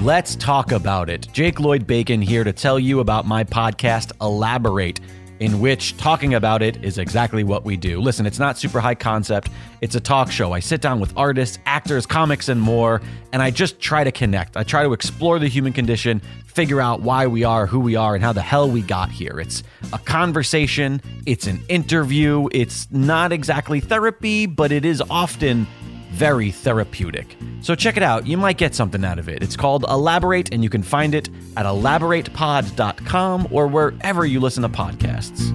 Let's talk about it. Jake Lloyd Bacon here to tell you about my podcast, Elaborate, in which talking about it is exactly what we do. Listen, it's not super high concept. It's a talk show. I sit down with artists, actors, comics, and more, and I just try to connect. I try to explore the human condition, figure out why we are who we are, and how the hell we got here. It's a conversation. It's an interview. It's not exactly therapy, but it is often very therapeutic. So check it out. You might get something out of it. It's called Elaborate, and you can find it at elaboratepod.com or wherever you listen to podcasts.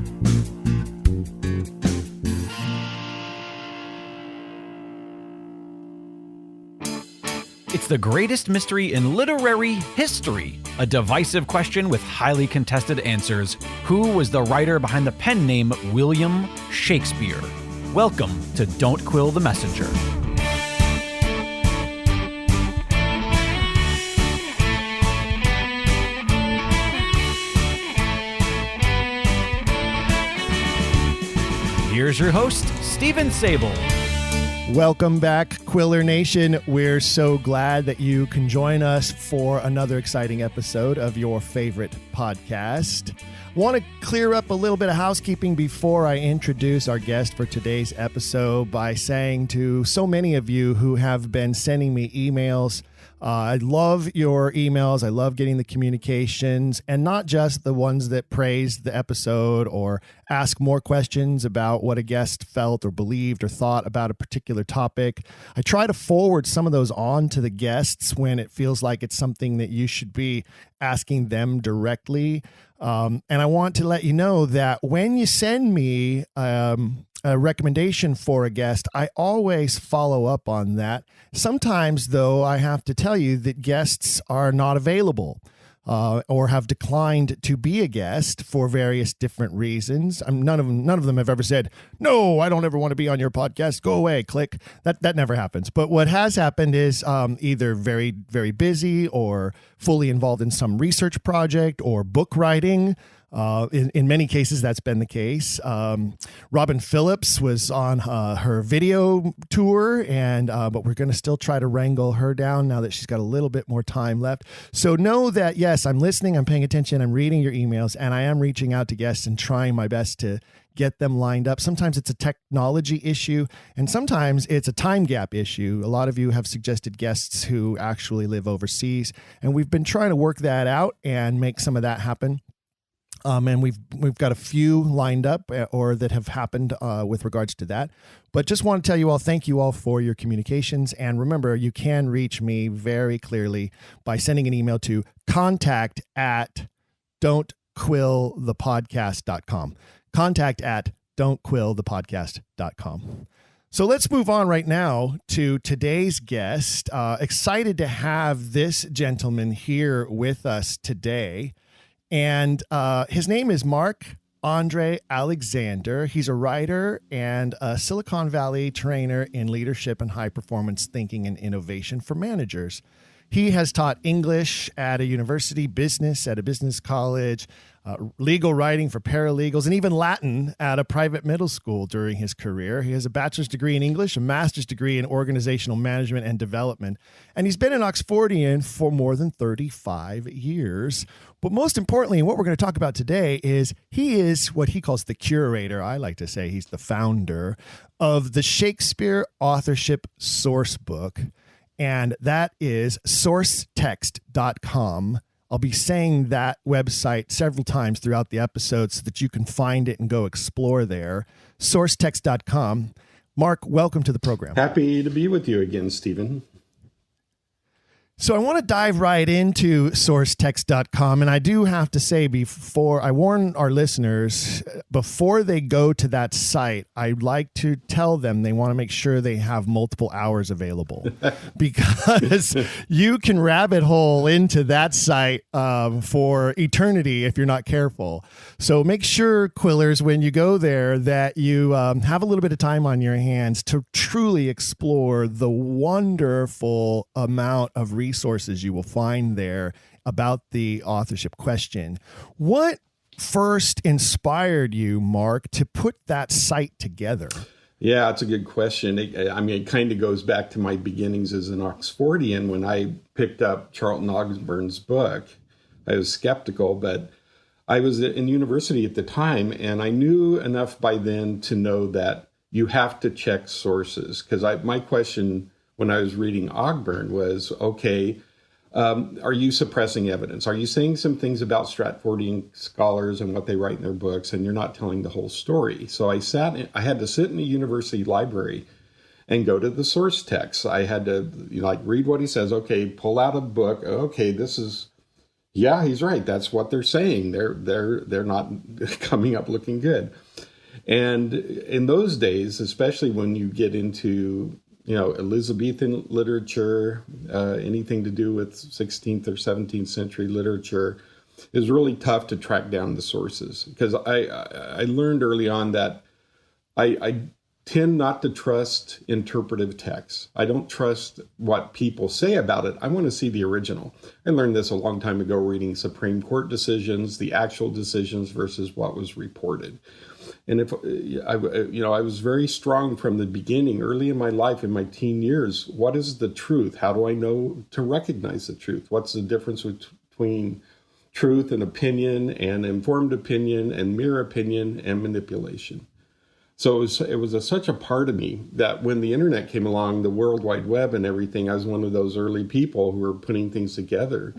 It's the greatest mystery in literary history. A divisive question with highly contested answers. Who was the writer behind the pen name William Shakespeare? Welcome to Don't Quill the Messenger. Here's your host, Steven Sable. Welcome back, Quiller Nation. We're so glad that you can join us for another exciting episode of your favorite podcast. Want to clear up a little bit of housekeeping before I introduce our guest for today's episode by saying to so many of you who have been sending me emails, I love your emails. I love getting the communications, and not just the ones that praise the episode or ask more questions about what a guest felt or believed or thought about a particular topic. I try to forward some of those on to the guests when it feels like it's something that you should be asking them directly. And I want to let you know that when you send me a recommendation for a guest, I always follow up on that. Sometimes, though, I have to tell you that guests are not available or have declined to be a guest for various different reasons. None of them have ever said, "No, I don't ever want to be on your podcast. Go away." Click. That never happens. But what has happened is either very, very busy or fully involved in some research project or book writing. In many cases, that's been the case. Robin Phillips was on her video tour, but we're going to still try to wrangle her down now that she's got a little bit more time left. So know that, yes, I'm listening, I'm paying attention, I'm reading your emails, and I am reaching out to guests and trying my best to get them lined up. Sometimes it's a technology issue, and sometimes it's a time gap issue. A lot of you have suggested guests who actually live overseas, and we've been trying to work that out and make some of that happen. And we've got a few lined up or that have happened with regards to that. But just want to tell you all, thank you all for your communications. And remember, you can reach me very clearly by sending an email to contact@don'tquillthepodcast.com. Contact@don'tquillthepodcast.com. So let's move on right now to today's guest. Excited to have this gentleman here with us today. And his name is Marc-Andre Alexander. He's a writer and a Silicon Valley trainer in leadership and high performance thinking and innovation for managers. He has taught English at a university, business at a business college, legal writing for paralegals, and even Latin at a private middle school during his career. He has a bachelor's degree in English, a master's degree in organizational management and development, and he's been an Oxfordian for more than 35 years. But most importantly, what we're going to talk about today is he is what he calls the curator. I like to say he's the founder of the Shakespeare Authorship Sourcebook, and that is sourcetext.com. I'll be saying that website several times throughout the episode so that you can find it and go explore there. Sourcetext.com. Mark, welcome to the program. Happy to be with you again, Stephen. So I want to dive right into sourcetext.com. And I do have to say, before I warn our listeners, before they go to that site, I'd like to tell them they want to make sure they have multiple hours available because you can rabbit hole into that site for eternity if you're not careful. So make sure, Quillers, when you go there, that you have a little bit of time on your hands to truly explore the wonderful amount of resources you will find there about the authorship question. What first inspired you, Mark, to put that site together? Yeah, it's a good question. It kind of goes back to my beginnings as an Oxfordian. When I picked up Charlton Osborne's book, I was skeptical, but I was in university at the time, and I knew enough by then to know that you have to check sources. Because my question when I was reading Ogburn was, okay, are you suppressing evidence? Are you saying some things about Stratfordian scholars and what they write in their books, and you're not telling the whole story? So I had to sit in a university library and go to the source text. I had to read what he says. Okay, pull out a book. Okay, he's right. That's what they're saying. They're not coming up looking good. And in those days, especially when you get into Elizabethan literature, anything to do with 16th or 17th century literature, is really tough to track down the sources. Because I learned early on that I tend not to trust interpretive texts. I don't trust what people say about it. I want to see the original. I learned this a long time ago reading Supreme Court decisions, the actual decisions versus what was reported. And if I was very strong from the beginning, early in my life, in my teen years. What is the truth? How do I know to recognize the truth? What's the difference between truth and opinion, and informed opinion, and mere opinion, and manipulation? So it was such a part of me that when the internet came along, the World Wide Web and everything, I was one of those early people who were putting things together.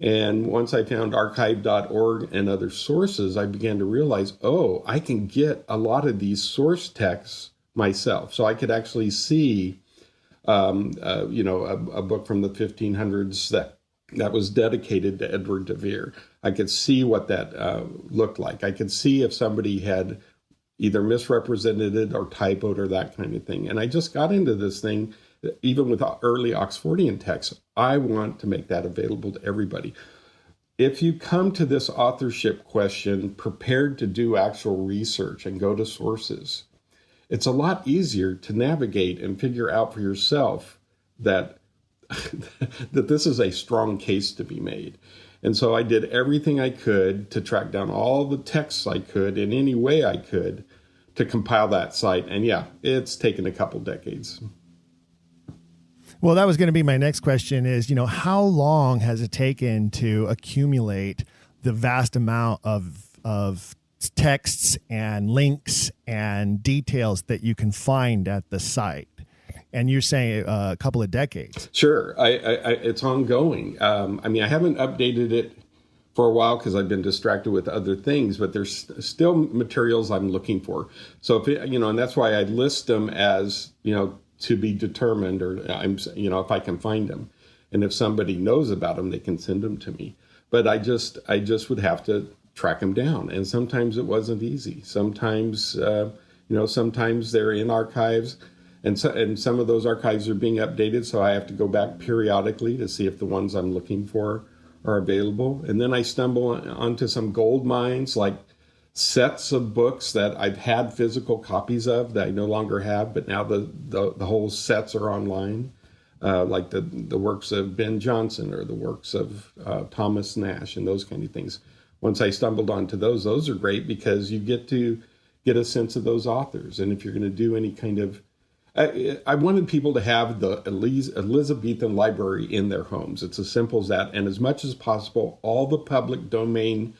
And once I found archive.org and other sources, I began to realize, I can get a lot of these source texts myself. So I could actually see, a book from the 1500s that was dedicated to Edward de Vere. I could see what that looked like. I could see if somebody had either misrepresented it or typoed or that kind of thing. And I just got into this thing. Even with early Oxfordian texts, I want to make that available to everybody. If you come to this authorship question prepared to do actual research and go to sources, it's a lot easier to navigate and figure out for yourself that this is a strong case to be made. And so I did everything I could to track down all the texts I could in any way I could to compile that site. And it's taken a couple decades. Well, that was going to be my next question is, how long has it taken to accumulate the vast amount of texts and links and details that you can find at the site? And you're saying a couple of decades. Sure. It's ongoing. I haven't updated it for a while because I've been distracted with other things, but there's still materials I'm looking for. So, and that's why I list them as, to be determined, or if I can find them, and if somebody knows about them, they can send them to me. But I just would have to track them down, and sometimes it wasn't easy. Sometimes sometimes they're in archives, and some of those archives are being updated, so I have to go back periodically to see if the ones I'm looking for are available. And then I stumble onto some gold mines, like sets of books that I've had physical copies of that I no longer have, but now the whole sets are online, like the works of Ben Jonson or the works of Thomas Nash and those kind of things. Once I stumbled onto those are great because you get to get a sense of those authors. And if you're going to do any kind of, I wanted people to have the Elizabethan library in their homes. It's as simple as that. And as much as possible, all the public domain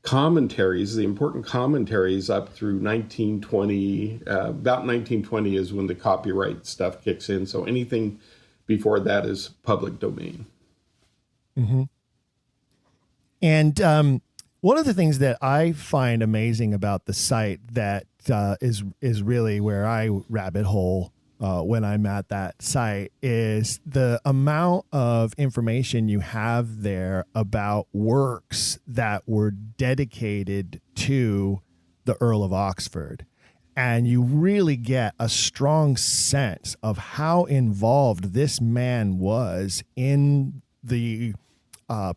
commentaries, the important commentaries up through 1920, about 1920 is when the copyright stuff kicks in. So anything before that is public domain. Mm-hmm. And one of the things that I find amazing about the site that is really where I rabbit hole when I'm at that site is the amount of information you have there about works that were dedicated to the Earl of Oxford. And you really get a strong sense of how involved this man was in the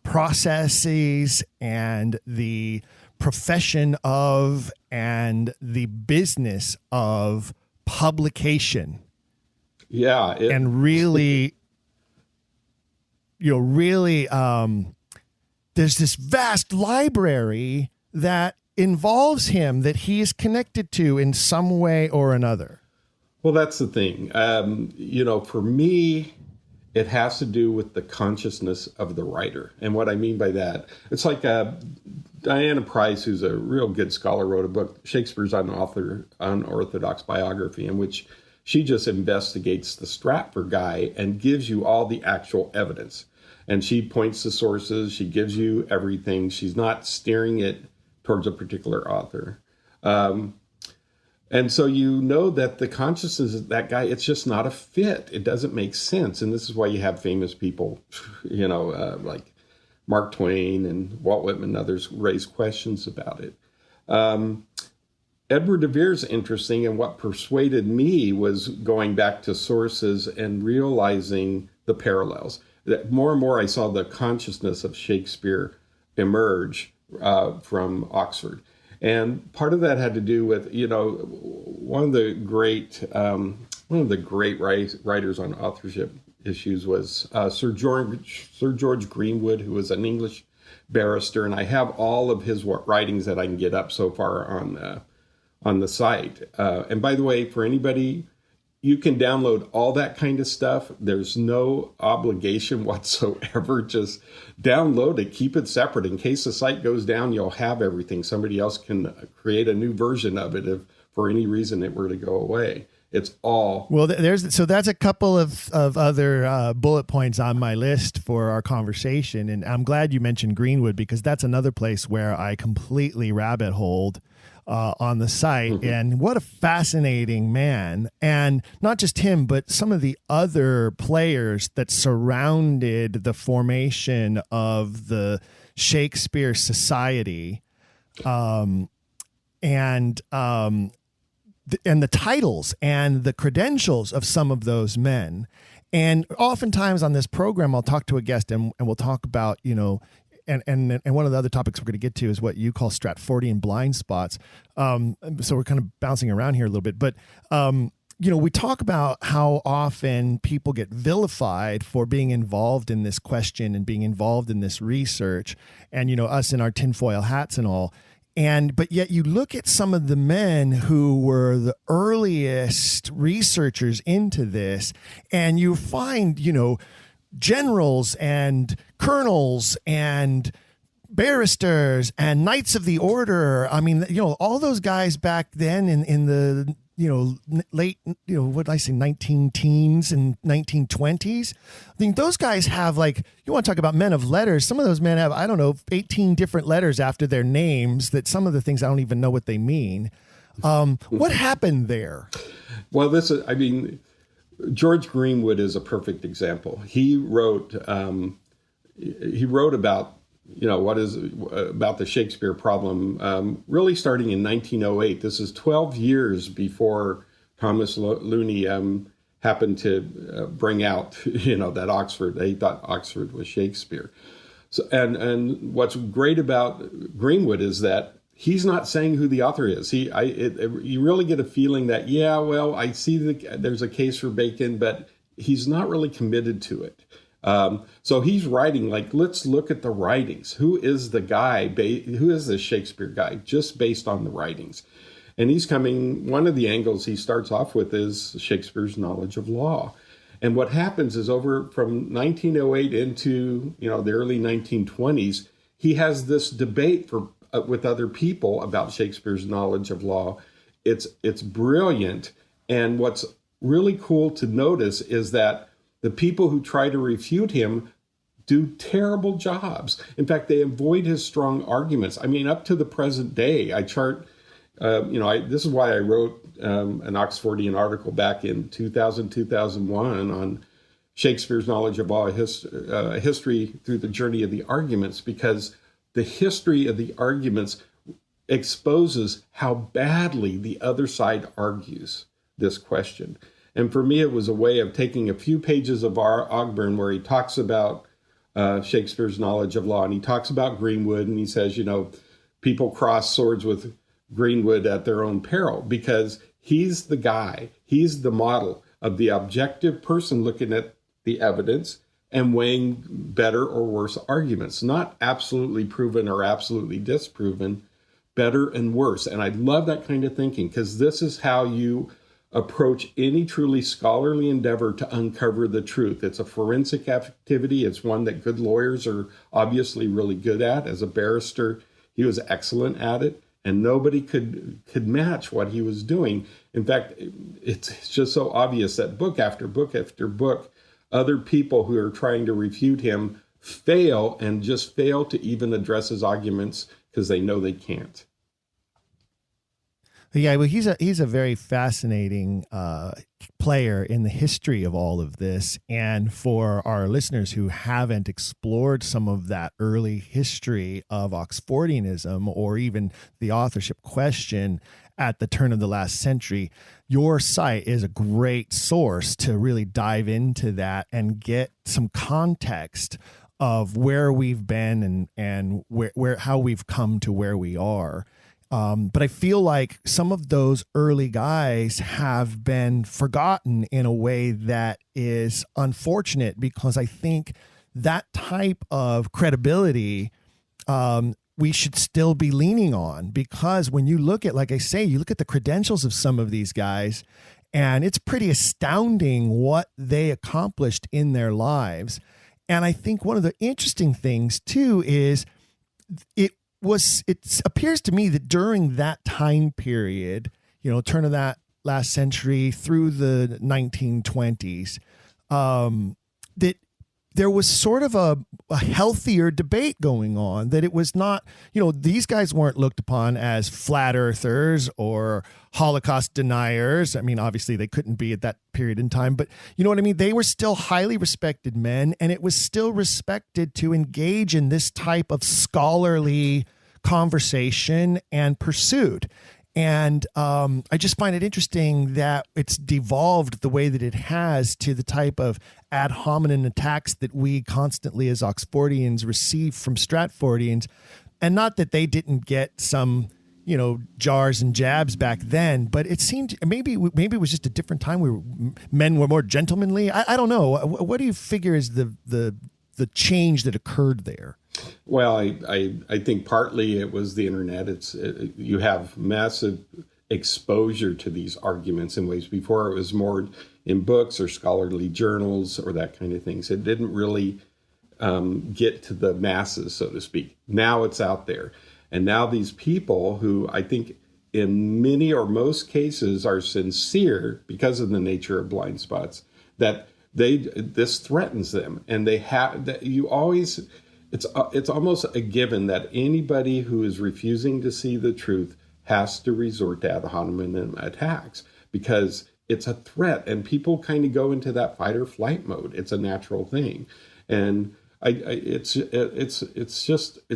processes and the profession of and the business of publication. Yeah. And really, there's this vast library that involves him that he is connected to in some way or another. Well, that's the thing. For me, it has to do with the consciousness of the writer. And what I mean by that, it's like Diana Price, who's a real good scholar, wrote a book, Shakespeare's Unorthodox Biography, in which she just investigates the Stratford guy and gives you all the actual evidence. And she points to sources. She gives you everything. She's not steering it towards a particular author. And so you know that the consciousness of that guy, it's just not a fit. It doesn't make sense. And this is why you have famous people, like Mark Twain and Walt Whitman and others raise questions about it. Edward de Vere's interesting, and what persuaded me was going back to sources and realizing the parallels. That more and more I saw the consciousness of Shakespeare emerge from Oxford. And part of that had to do with, one of the great writers on authorship issues was Sir George Greenwood, who was an English barrister, and I have all of his writings that I can get up so far on the site. And by the way, for anybody, you can download all that kind of stuff. There's no obligation whatsoever. Just download it, keep it separate. In case the site goes down, you'll have everything. Somebody else can create a new version of it if for any reason it were to go away. It's all. Well, that's a couple of other bullet points on my list for our conversation. And I'm glad you mentioned Greenwood, because that's another place where I completely rabbit holed on the site. Mm-hmm. And what a fascinating man. And not just him, but some of the other players that surrounded the formation of the Shakespeare Society, and the titles and the credentials of some of those men. And oftentimes on this program, I'll talk to a guest and we'll talk about, and one of the other topics we're going to get to is what you call Stratfordian blind spots. So we're kind of bouncing around here a little bit, but, we talk about how often people get vilified for being involved in this question and being involved in this research, and, us in our tinfoil hats and all. But yet you look at some of the men who were the earliest researchers into this, and you find, generals and colonels and barristers and knights of the order. I mean, all those guys back then in the, late, what did I say, 19 teens and 1920s. I think those guys have, like, you want to talk about men of letters. Some of those men have, 18 different letters after their names that some of the things I don't even know what they mean. What happened there? Well, George Greenwood is a perfect example. He wrote about, about the Shakespeare problem, really starting in 1908. This is 12 years before Thomas Looney happened to bring out, that he thought Oxford was Shakespeare. So, and what's great about Greenwood is that he's not saying who the author is. You really get a feeling that, I see there's a case for Bacon, but he's not really committed to it. So he's writing, like, let's look at the writings. Who is the guy? Who is this Shakespeare guy? Just based on the writings. And one of the angles he starts off with is Shakespeare's knowledge of law. And what happens is over from 1908 into, the early 1920s, he has this debate with other people about Shakespeare's knowledge of law. It's brilliant. And what's really cool to notice is that the people who try to refute him do terrible jobs. In fact, they avoid his strong arguments. Up to the present day, I chart, this is why I wrote an Oxfordian article back in 2001 on Shakespeare's knowledge of law, history through the journey of the arguments, because the history of the arguments exposes how badly the other side argues this question. And for me, it was a way of taking a few pages of R. Ogburn where he talks about Shakespeare's knowledge of law, and he talks about Greenwood, and he says, people cross swords with Greenwood at their own peril, because he's the guy, he's the model of the objective person looking at the evidence and weighing better or worse arguments, not absolutely proven or absolutely disproven, better and worse. And I love that kind of thinking, because this is how you approach any truly scholarly endeavor to uncover the truth. It's a forensic activity. It's one that good lawyers are obviously really good at. As a barrister, he was excellent at it, and nobody could match what he was doing. In fact, it's just so obvious that book after book after book, other people who are trying to refute him fail to even address his arguments because they know they can't. Yeah, well, he's a very fascinating player in the history of all of this. And for our listeners who haven't explored some of that early history of Oxfordianism or even the authorship question at the turn of the last century, your site is a great source to really dive into that and get some context of where we've been and where how we've come to where we are. But I feel like some of those early guys have been forgotten in a way that is unfortunate, because I think that type of credibility we should still be leaning on, because when you look at, like I say, you look at the credentials of some of these guys, and it's pretty astounding what they accomplished in their lives. And I think one of the interesting things too is it appears to me that during that time period, turn of that last century through the 1920s, that there was sort of a healthier debate going on, that it was not, these guys weren't looked upon as flat earthers or Holocaust deniers. I mean, obviously they couldn't be at that period in time, but you know what I mean? They were still highly respected men, and it was still respected to engage in this type of scholarly conversation and pursuit. And I just find it interesting that it's devolved the way that it has to the type of ad hominem attacks that we constantly as Oxfordians receive from Stratfordians. And not that they didn't get some, jars and jabs back then, but it seemed maybe it was just a different time where men were more gentlemanly. I don't know. What do you figure is the change that occurred there? Well, I think partly it was the internet. You have massive exposure to these arguments in ways. Before it was more in books or scholarly journals or that kind of things. It didn't really get to the masses, so to speak. Now it's out there. And now these people who I think in many or most cases are sincere because of the nature of blind spots, that this threatens them. And they have that you always... It's almost a given that anybody who is refusing to see the truth has to resort to ad hominem attacks, because it's a threat, and people kind of go into that fight or flight mode. It's a natural thing, and it's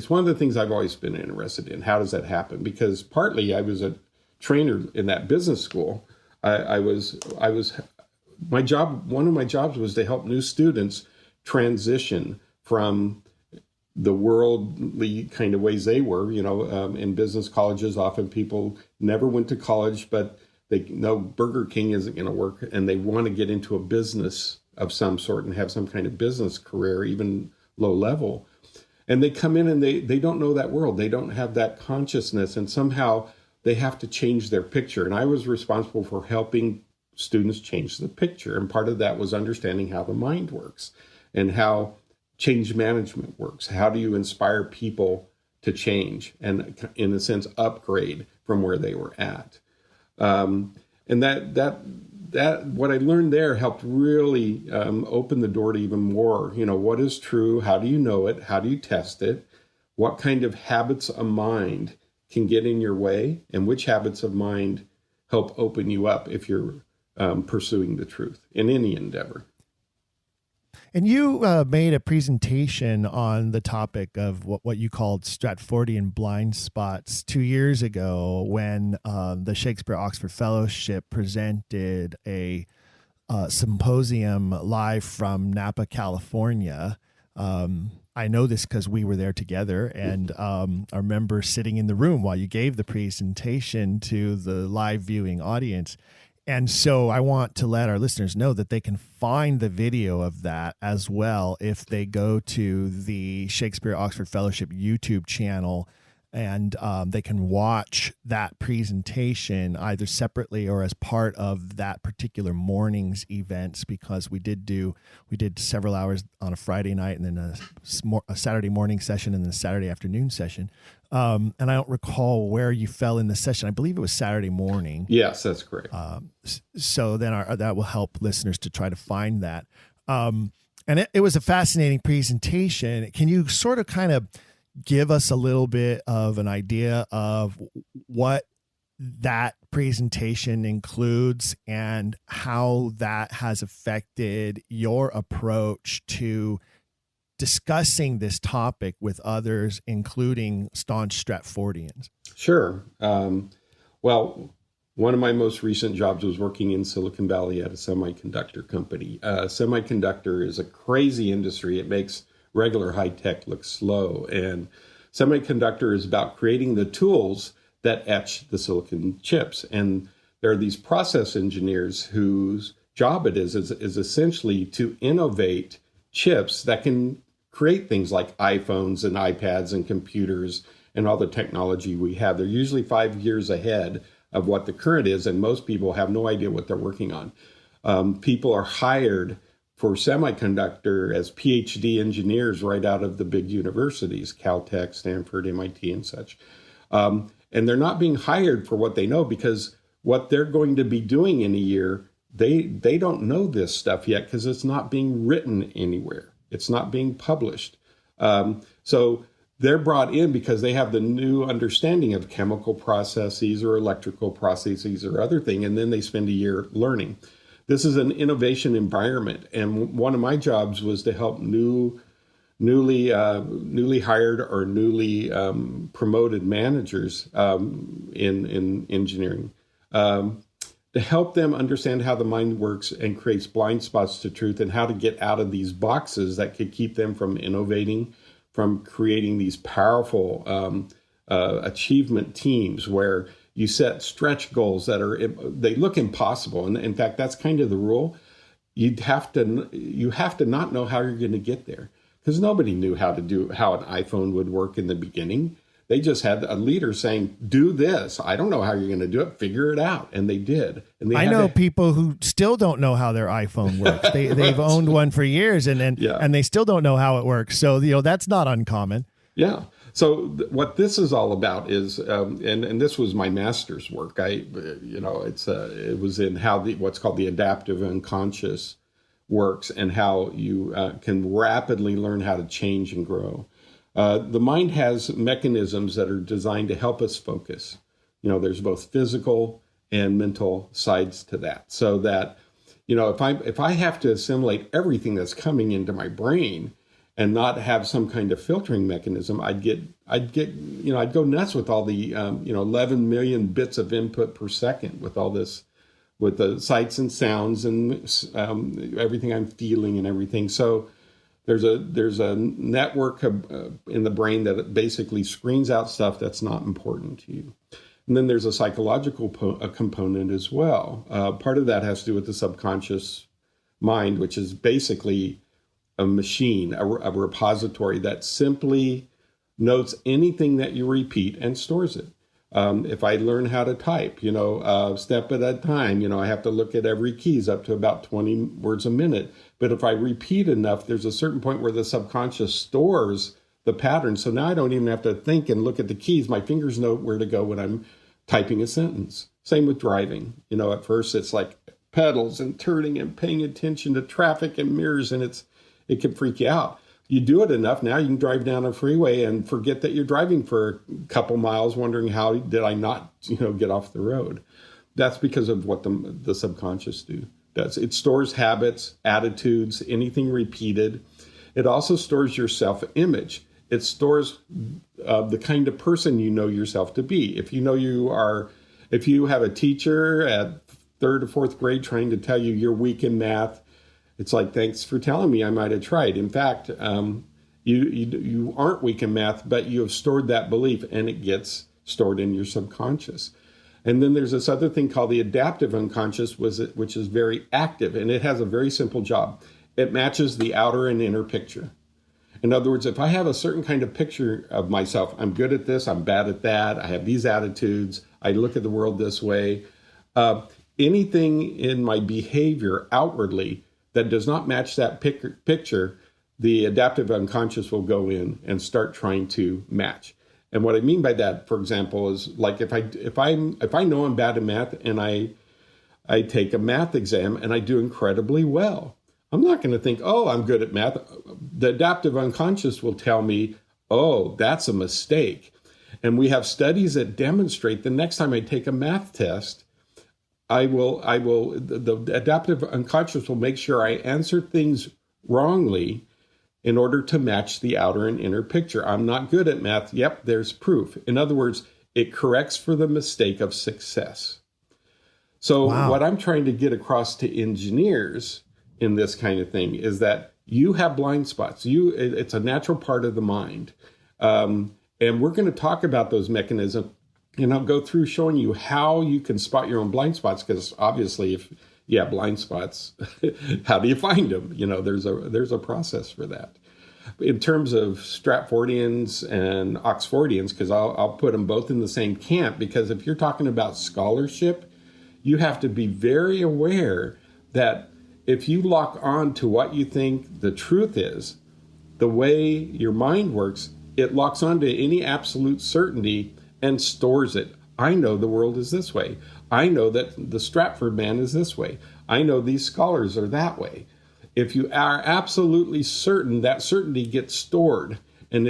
one of the things I've always been interested in. How does that happen? Because partly I was a trainer in that business school. My job. One of my jobs was to help new students transition from the worldly kind of ways they were, in business colleges. Often people never went to college, but they know Burger King isn't going to work, and they want to get into a business of some sort and have some kind of business career, even low level. And they come in and they don't know that world. They don't have that consciousness, and somehow they have to change their picture. And I was responsible for helping students change the picture. And part of that was understanding how the mind works and how change management works. How do you inspire people to change and, in a sense, upgrade from where they were at? And that what I learned there helped really open the door to even more. What is true? How do you know it? How do you test it? What kind of habits of mind can get in your way, and which habits of mind help open you up if you're pursuing the truth in any endeavor? And you made a presentation on the topic of what you called Stratfordian blind spots 2 years ago when the Shakespeare Oxford Fellowship presented a symposium live from Napa, California. I know this because we were there together, and I remember sitting in the room while you gave the presentation to the live viewing audience. And so I want to let our listeners know that they can find the video of that as well if they go to the Shakespeare Oxford Fellowship YouTube channel and they can watch that presentation either separately or as part of that particular morning's events, because we did several hours on a Friday night and then a Saturday morning session and then a Saturday afternoon session. And I don't recall where you fell in the session. I believe it was Saturday morning. Yes, that's correct. So then that will help listeners to try to find that. And it was a fascinating presentation. Can you sort of kind of give us a little bit of an idea of what that presentation includes and how that has affected your approach to discussing this topic with others, including staunch Stratfordians? Sure. Well, one of my most recent jobs was working in Silicon Valley at a semiconductor company. Semiconductor is a crazy industry. It makes regular high tech looks slow. And semiconductor is about creating the tools that etch the silicon chips. And there are these process engineers whose job it is essentially to innovate chips that can create things like iPhones and iPads and computers and all the technology we have. They're usually 5 years ahead of what the current is, and most people have no idea what they're working on. People are hired for semiconductor as PhD engineers right out of the big universities, Caltech, Stanford, MIT, and such. And they're not being hired for what they know, because what they're going to be doing in a year, they don't know this stuff yet because it's not being written anywhere. It's not being published. So they're brought in because they have the new understanding of chemical processes or electrical processes or other thing, and then they spend a year learning. This is an innovation environment, and one of my jobs was to help newly hired or newly promoted managers in engineering to help them understand how the mind works and creates blind spots to truth, and how to get out of these boxes that could keep them from innovating, from creating these powerful achievement teams where you set stretch goals they look impossible. And in fact, that's kind of the rule. You have to not know how you're going to get there, because nobody knew how an iPhone would work in the beginning. They just had a leader saying, do this. I don't know how you're going to do it. Figure it out. And they did. And I know people who still don't know how their iPhone works. They've owned one for years and they still don't know how it works. So, that's not uncommon. Yeah. So what this is all about is, and this was my master's work. It was in how what's called the adaptive unconscious works, and how you can rapidly learn how to change and grow. The mind has mechanisms that are designed to help us focus. There's both physical and mental sides to that. So that, if I have to assimilate everything that's coming into my brain and not have some kind of filtering mechanism, I'd go nuts with all the 11 million bits of input per second with all this, with the sights and sounds and everything I'm feeling and everything. So there's a network in the brain that basically screens out stuff that's not important to you. And then there's a psychological component as well. Part of that has to do with the subconscious mind, which is basically a machine, a repository that simply notes anything that you repeat and stores it. If I learn how to type, step at a time, I have to look at every keys up to about 20 words a minute. But if I repeat enough, there's a certain point where the subconscious stores the pattern. So now I don't even have to think and look at the keys. My fingers know where to go when I'm typing a sentence. Same with driving. At first it's like pedals and turning and paying attention to traffic and mirrors, and it can freak you out. You do it enough, now you can drive down a freeway and forget that you're driving for a couple miles, wondering how did I not, get off the road. That's because of what the subconscious does. It stores habits, attitudes, anything repeated. It also stores your self-image. It stores the kind of person you know yourself to be. If you have a teacher at 3rd or 4th grade trying to tell you you're weak in math, it's like, thanks for telling me, I might have tried. In fact, you aren't weak in math, but you have stored that belief, and it gets stored in your subconscious. And then there's this other thing called the adaptive unconscious, which is very active, and it has a very simple job. It matches the outer and inner picture. In other words, if I have a certain kind of picture of myself, I'm good at this, I'm bad at that, I have these attitudes, I look at the world this way, anything in my behavior outwardly that does not match that picture, the adaptive unconscious will go in and start trying to match. And what I mean by that, for example, is like if I know I'm bad at math and I take a math exam and I do incredibly well, I'm not going to think, oh, I'm good at math. The adaptive unconscious will tell me, oh, that's a mistake. And we have studies that demonstrate the next time I take a math test, the adaptive unconscious will make sure I answer things wrongly in order to match the outer and inner picture. I'm not good at math. Yep, there's proof. In other words, it corrects for the mistake of success. So What I'm trying to get across to engineers in this kind of thing is that you have blind spots. It's a natural part of the mind. And we're going to talk about those mechanisms. And I'll go through showing you how you can spot your own blind spots, because obviously if you have blind spots, how do you find them? There's a process for that. In terms of Stratfordians and Oxfordians, because I'll put them both in the same camp, because if you're talking about scholarship, you have to be very aware that if you lock on to what you think the truth is, the way your mind works, it locks on to any absolute certainty and stores it. I know the world is this way. I know that the Stratford man is this way. I know these scholars are that way. If you are absolutely certain, that certainty gets stored, and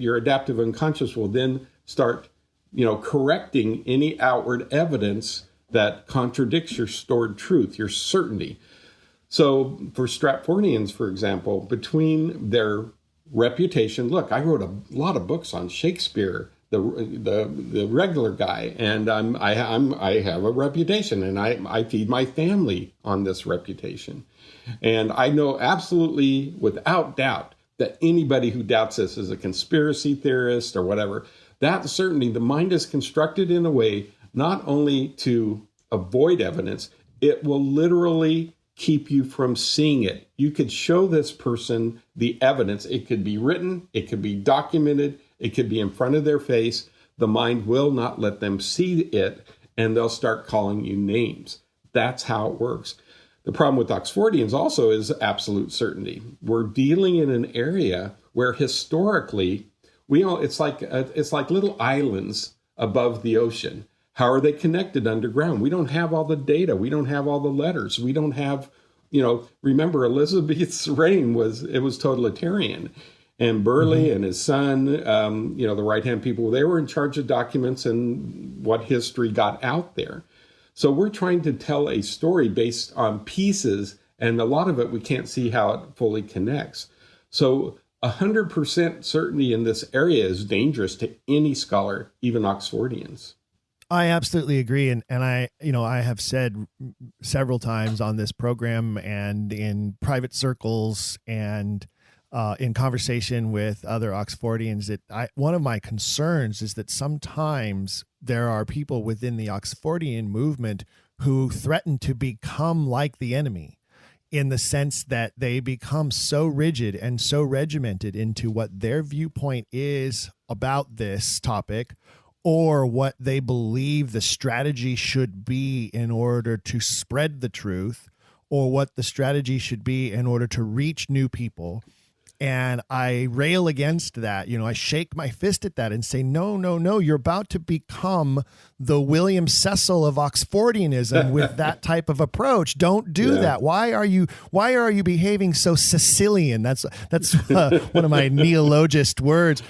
your adaptive unconscious will then start, correcting any outward evidence that contradicts your stored truth, your certainty. So for Stratfordians, for example, between their reputation, look, I wrote a lot of books on Shakespeare, the regular guy, and I have a reputation, and I feed my family on this reputation. And I know absolutely, without doubt, that anybody who doubts this is a conspiracy theorist or whatever. That certainly, the mind is constructed in a way not only to avoid evidence, it will literally keep you from seeing it. You could show this person the evidence. It could be written, it could be documented, it could be in front of their face. The mind will not let them see it, and they'll start calling you names. That's how it works. The problem with Oxfordians also is absolute certainty. We're dealing in an area where historically, it's like little islands above the ocean. How are they connected underground? We don't have all the data. We don't have all the letters. We don't have, remember Elizabeth's reign was totalitarian. And Burleigh and his son, the right-hand people, they were in charge of documents and what history got out there. So we're trying to tell a story based on pieces, and a lot of it we can't see how it fully connects. So 100% certainty in this area is dangerous to any scholar, even Oxfordians. I absolutely agree. And I have said several times on this program and in private circles and in conversation with other Oxfordians that one of my concerns is that sometimes there are people within the Oxfordian movement who threaten to become like the enemy, in the sense that they become so rigid and so regimented into what their viewpoint is about this topic, or what they believe the strategy should be in order to spread the truth, or what the strategy should be in order to reach new people. And I rail against that. I shake my fist at that and say, no, you're about to become the William Cecil of Oxfordianism with that type of approach. Don't do that. Why are you behaving so Sicilian? That's one of my neologist words.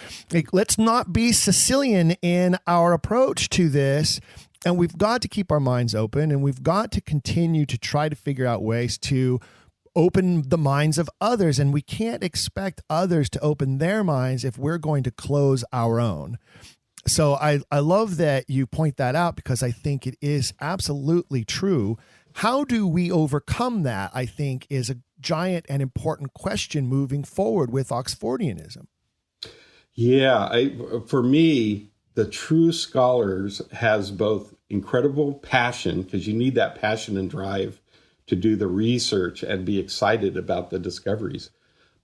Let's not be Sicilian in our approach to this. And we've got to keep our minds open, and we've got to continue to try to figure out ways to open the minds of others. And we can't expect others to open their minds if we're going to close our own. So I love that you point that out, because I think it is absolutely true. How do we overcome that, I think, is a giant and important question moving forward with Oxfordianism. Yeah, for me, the true scholars has both incredible passion, because you need that passion and drive to do the research and be excited about the discoveries.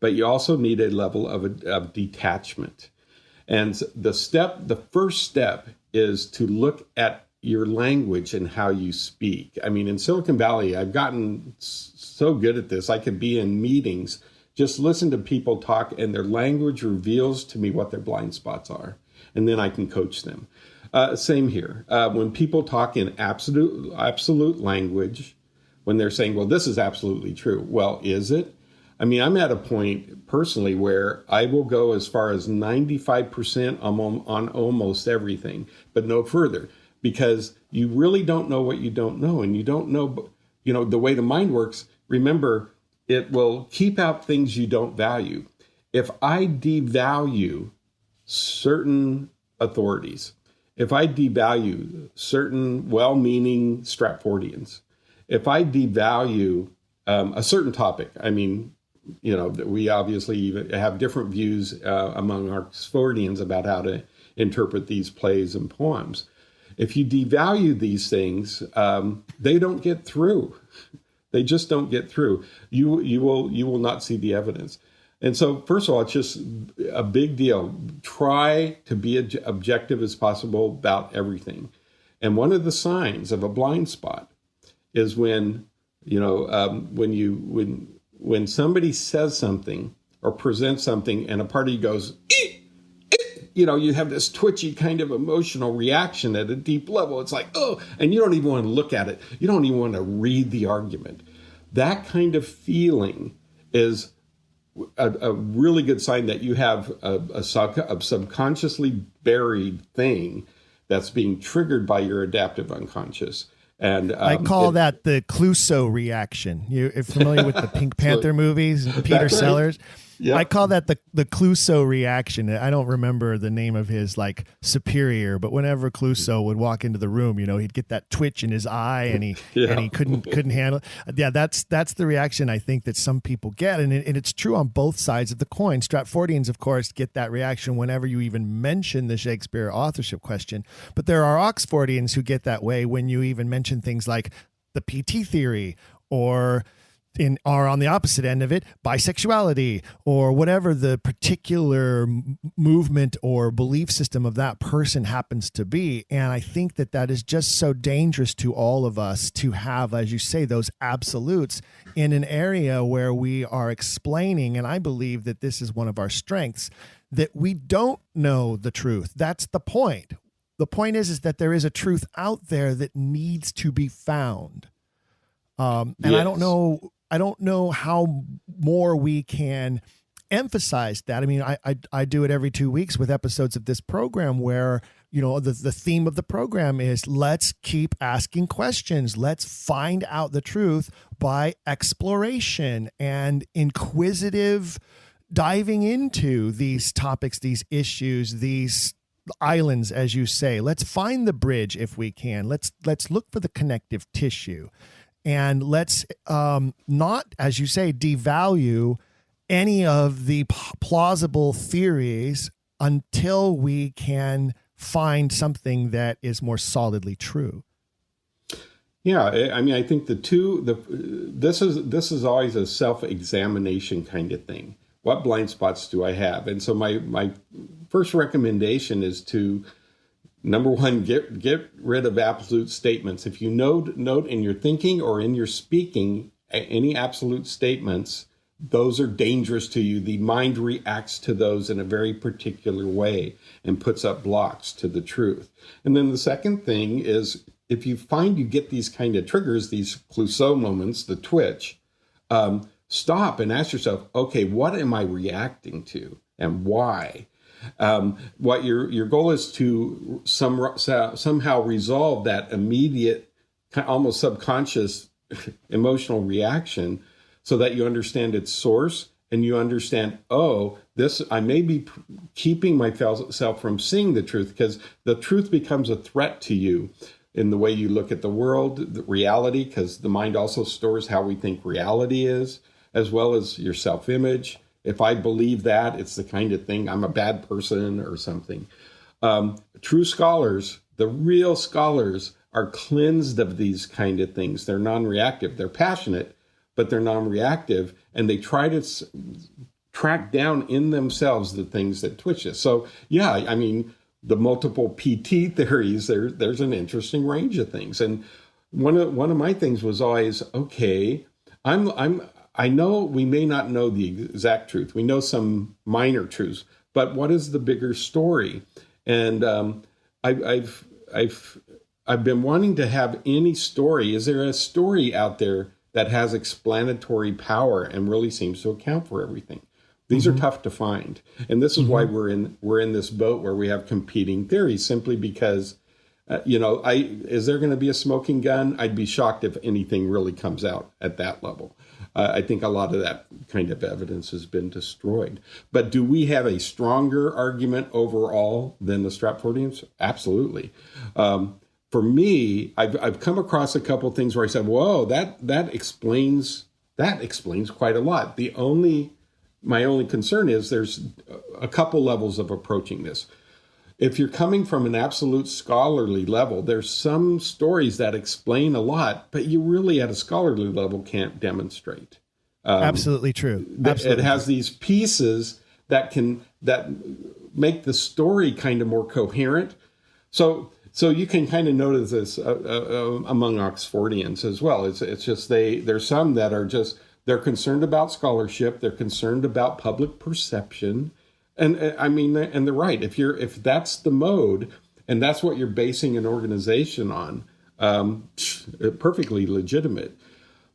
but you also need a level of detachment. And the first step is to look at your language and how you speak. I mean, in Silicon Valley, I've gotten so good at this. I could be in meetings, just listen to people talk, and their language reveals to me what their blind spots are. And then I can coach them. Same here. When people talk in absolute language, when they're saying, well, this is absolutely true. Well, is it? I mean, I'm at a point personally where I will go as far as 95% on almost everything, but no further, because you really don't know what you don't know. And you don't know, the way the mind works, remember, it will keep out things you don't value. If I devalue certain authorities, if I devalue certain well-meaning Stratfordians, if I devalue a certain topic, I mean, we obviously even have different views among Oxfordians about how to interpret these plays and poems. If you devalue these things, they don't get through. They just don't get through. You will not see the evidence. And so, first of all, it's just a big deal. Try to be objective as possible about everything. And one of the signs of a blind spot is when when somebody says something or presents something and a party goes, you have this twitchy kind of emotional reaction at a deep level. It's like, oh, and you don't even want to look at it. You don't even want to read the argument. That kind of feeling is a really good sign that you have a subconsciously buried thing that's being triggered by your adaptive unconscious. And I call that the Clouseau reaction. You're familiar with the Pink Panther movies, Peter Sellers? Yep. I call that the Clouseau reaction. I don't remember the name of his superior, but whenever Clouseau would walk into the room, he'd get that twitch in his eye and he couldn't handle it. Yeah, that's the reaction I think that some people get. And it's true on both sides of the coin. Stratfordians, of course, get that reaction whenever you even mention the Shakespeare authorship question. But there are Oxfordians who get that way when you even mention things like the PT theory or on the opposite end of it, bisexuality, or whatever the particular movement or belief system of that person happens to be. And I think that is just so dangerous to all of us to have, as you say, those absolutes in an area where we are explaining, and I believe that this is one of our strengths, that we don't know the truth. That's the point. The point is that there is a truth out there that needs to be found. And yes. I don't know how more we can emphasize that. I mean, I do it every 2 weeks with episodes of this program where, the theme of the program is let's keep asking questions. Let's find out the truth by exploration and inquisitive diving into these topics, these issues, these islands, as you say. Let's find the bridge if we can. Let's look for the connective tissue. And let's not, as you say, devalue any of the plausible theories until we can find something that is more solidly true. Yeah, I mean, I think this is always a self-examination kind of thing. What blind spots do I have? And so my first recommendation is to, number one, get rid of absolute statements. If you note in your thinking or in your speaking any absolute statements, those are dangerous to you. The mind reacts to those in a very particular way and puts up blocks to the truth. And then the second thing is, if you find you get these kind of triggers, these Clouseau moments, the twitch, stop and ask yourself, okay, what am I reacting to and why? What your goal is to somehow resolve that immediate, almost subconscious emotional reaction so that you understand its source and you understand, I may be keeping myself from seeing the truth, because the truth becomes a threat to you in the way you look at the world, the reality, because the mind also stores how we think reality is, as well as your self-image. If I believe that, it's the kind of thing, I'm a bad person or something. True scholars, the real scholars, are cleansed of these kind of things. They're non-reactive. They're passionate, but they're non-reactive. And they try to track down in themselves the things that twitch us. So yeah, I mean, the multiple PT theories, there's an interesting range of things. And one of my things was always, okay, I know we may not know the exact truth. We know some minor truths, but what is the bigger story? And I've been wanting to have any story. Is there a story out there that has explanatory power and really seems to account for everything? These are tough to find, and this is why we're in this boat where we have competing theories. Simply because, is there going to be a smoking gun? I'd be shocked if anything really comes out at that level. I think a lot of that kind of evidence has been destroyed. But do we have a stronger argument overall than the Stratfordians? Absolutely. For me, I've come across a couple things where I said, "Whoa, that explains quite a lot." My only concern is there's a couple levels of approaching this. If you're coming from an absolute scholarly level, there's some stories that explain a lot, but you really at a scholarly level can't demonstrate. Absolutely true. Absolutely. It has these pieces that make the story kind of more coherent. So you can kind of notice this among Oxfordians as well. It's just there's some that are just, they're concerned about scholarship. They're concerned about public perception. And I mean, and they're right. If that's the mode and that's what you're basing an organization on, perfectly legitimate.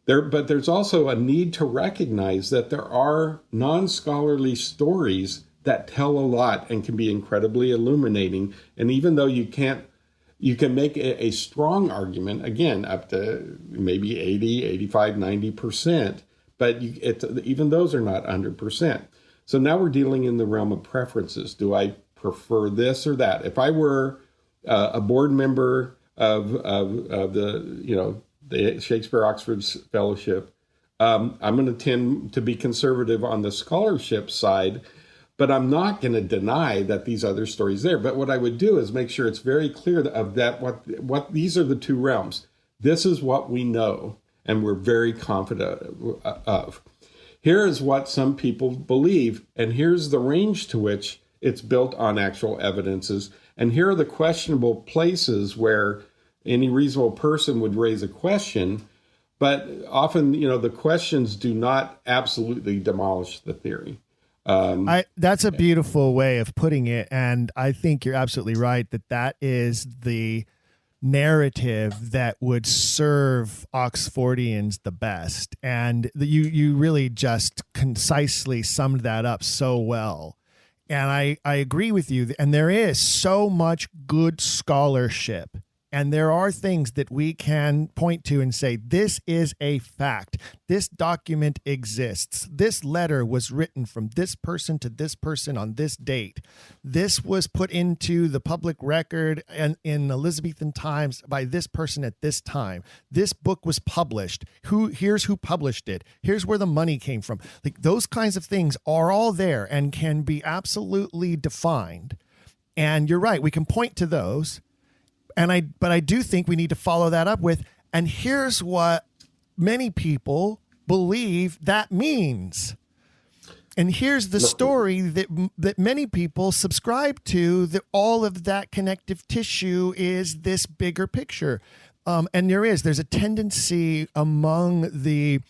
But there's also a need to recognize that there are non-scholarly stories that tell a lot and can be incredibly illuminating. And even though you can make a strong argument, again, up to maybe 80, 85, 90%, but even those are not 100%. So now we're dealing in the realm of preferences. Do I prefer this or that? If I were a board member of the Shakespeare Oxford Fellowship, I'm going to tend to be conservative on the scholarship side, but I'm not going to deny that these other stories there. But what I would do is make sure it's very clear of that what these are the two realms. This is what we know, and we're very confident of. Here is what some people believe, and here's the range to which it's built on actual evidences. And here are the questionable places where any reasonable person would raise a question, but often, the questions do not absolutely demolish the theory. That's a beautiful way of putting it, and I think you're absolutely right that is the narrative that would serve Oxfordians the best. And you really just concisely summed that up so well. And I agree with you. And there is so much good scholarship. And there are things that we can point to and say, this is a fact. This document exists. This letter was written from this person to this person on this date. This was put into the public record and in Elizabethan times by this person at this time. This book was published. Here's who published it. Here's where the money came from. Like, those kinds of things are all there and can be absolutely defined. And you're right. We can point to those. But I do think we need to follow that up with, and here's what many people believe that means. And here's the story that many people subscribe to, that all of that connective tissue is this bigger picture. And there's a tendency among the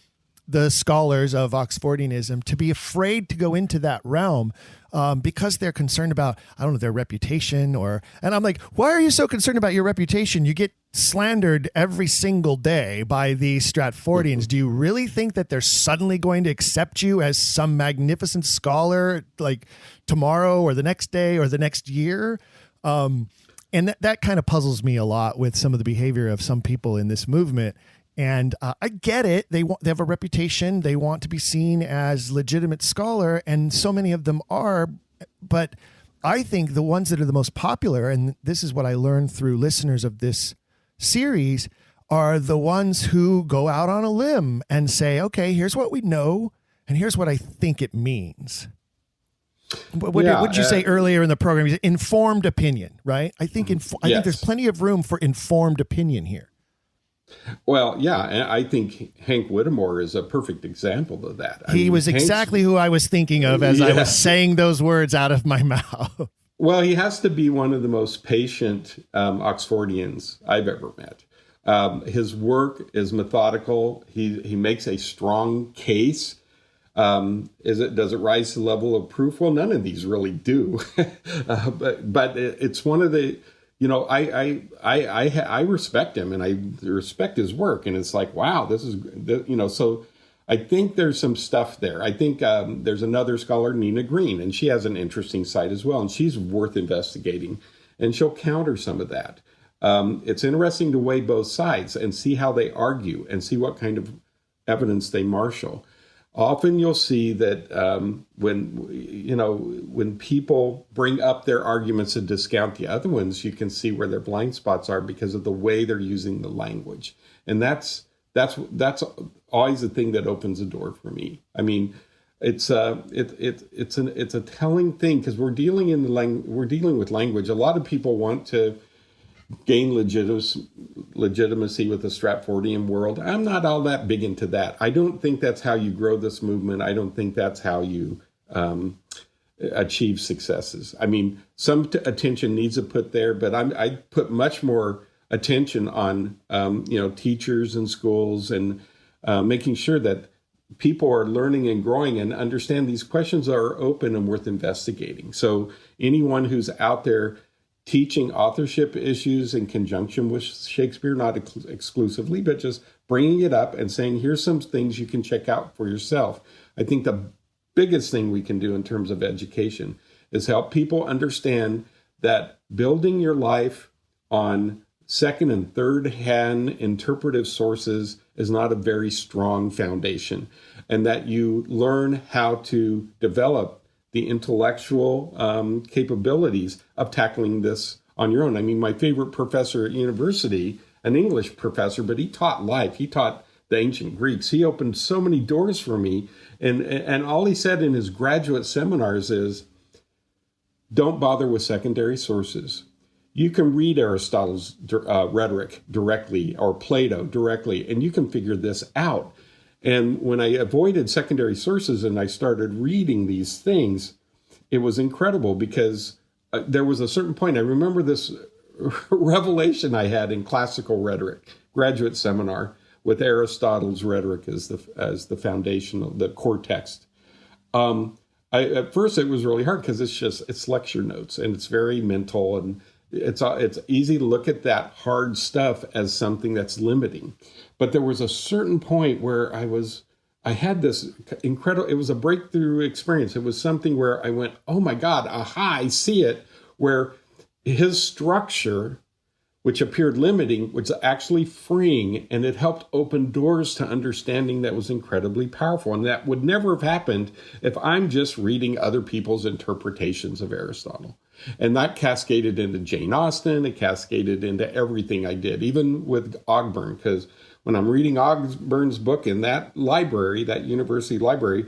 scholars of Oxfordianism to be afraid to go into that realm because they're concerned about, their reputation and I'm like, why are you so concerned about your reputation? You get slandered every single day by these Stratfordians. Do you really think that they're suddenly going to accept you as some magnificent scholar like tomorrow or the next day or the next year? And that kind of puzzles me a lot with some of the behavior of some people in this movement. And I get it. They have a reputation. They want to be seen as legitimate scholar, and so many of them are. But I think the ones that are the most popular, and this is what I learned through listeners of this series, are the ones who go out on a limb and say, okay, here's what we know, and here's what I think it means. What did you say earlier in the program? Informed opinion, right? I think I think there's plenty of room for informed opinion here. Well, yeah, and I think Hank Whittemore is a perfect example of that. He was exactly who I was thinking of as I was saying those words out of my mouth. Well, he has to be one of the most patient Oxfordians I've ever met. His work is methodical. He makes a strong case. Does it rise to the level of proof? Well, none of these really do. But it's one of the, I respect him and I respect his work. And it's like, wow, this is, so I think there's some stuff there. I think there's another scholar, Nina Green, and she has an interesting side as well. And she's worth investigating, and she'll counter some of that. It's interesting to weigh both sides and see how they argue and see what kind of evidence they marshal. Often you'll see that when people bring up their arguments and discount the other ones, you can see where their blind spots are because of the way they're using the language. And that's always the thing that opens the door for me. I mean, it's a telling thing because we're dealing with language. A lot of people want to gain legitimacy with the Stratfordian world. I'm not all that big into that. I don't think that's how you grow this movement. I don't think that's how you achieve successes. I mean, some attention needs to put there, but I put much more attention on teachers and schools and making sure that people are learning and growing and understand these questions are open and worth investigating. So anyone who's out there teaching authorship issues in conjunction with Shakespeare, not exclusively, but just bringing it up and saying, here's some things you can check out for yourself. I think the biggest thing we can do in terms of education is help people understand that building your life on second and third hand interpretive sources is not a very strong foundation, and that you learn how to develop the intellectual capabilities of tackling this on your own. I mean, my favorite professor at university, an English professor, but he taught life. He taught the ancient Greeks. He opened so many doors for me. And all he said in his graduate seminars is, don't bother with secondary sources. You can read Aristotle's rhetoric directly or Plato directly, and you can figure this out. And when I avoided secondary sources and I started reading these things, it was incredible because there was a certain point. I remember this revelation I had in classical rhetoric, graduate seminar, with Aristotle's rhetoric as the foundational, the core text. At first it was really hard because it's lecture notes and it's very mental, and it's easy to look at that hard stuff as something that's limiting. But there was a certain point where I had this incredible, it was a breakthrough experience. It was something where I went, oh my God, aha, I see it, where his structure, which appeared limiting, was actually freeing, and it helped open doors to understanding that was incredibly powerful. And that would never have happened if I'm just reading other people's interpretations of Aristotle. And that cascaded into Jane Austen, it cascaded into everything I did, even with Ogburn, because when I'm reading Ogburn's book in that library, that university library,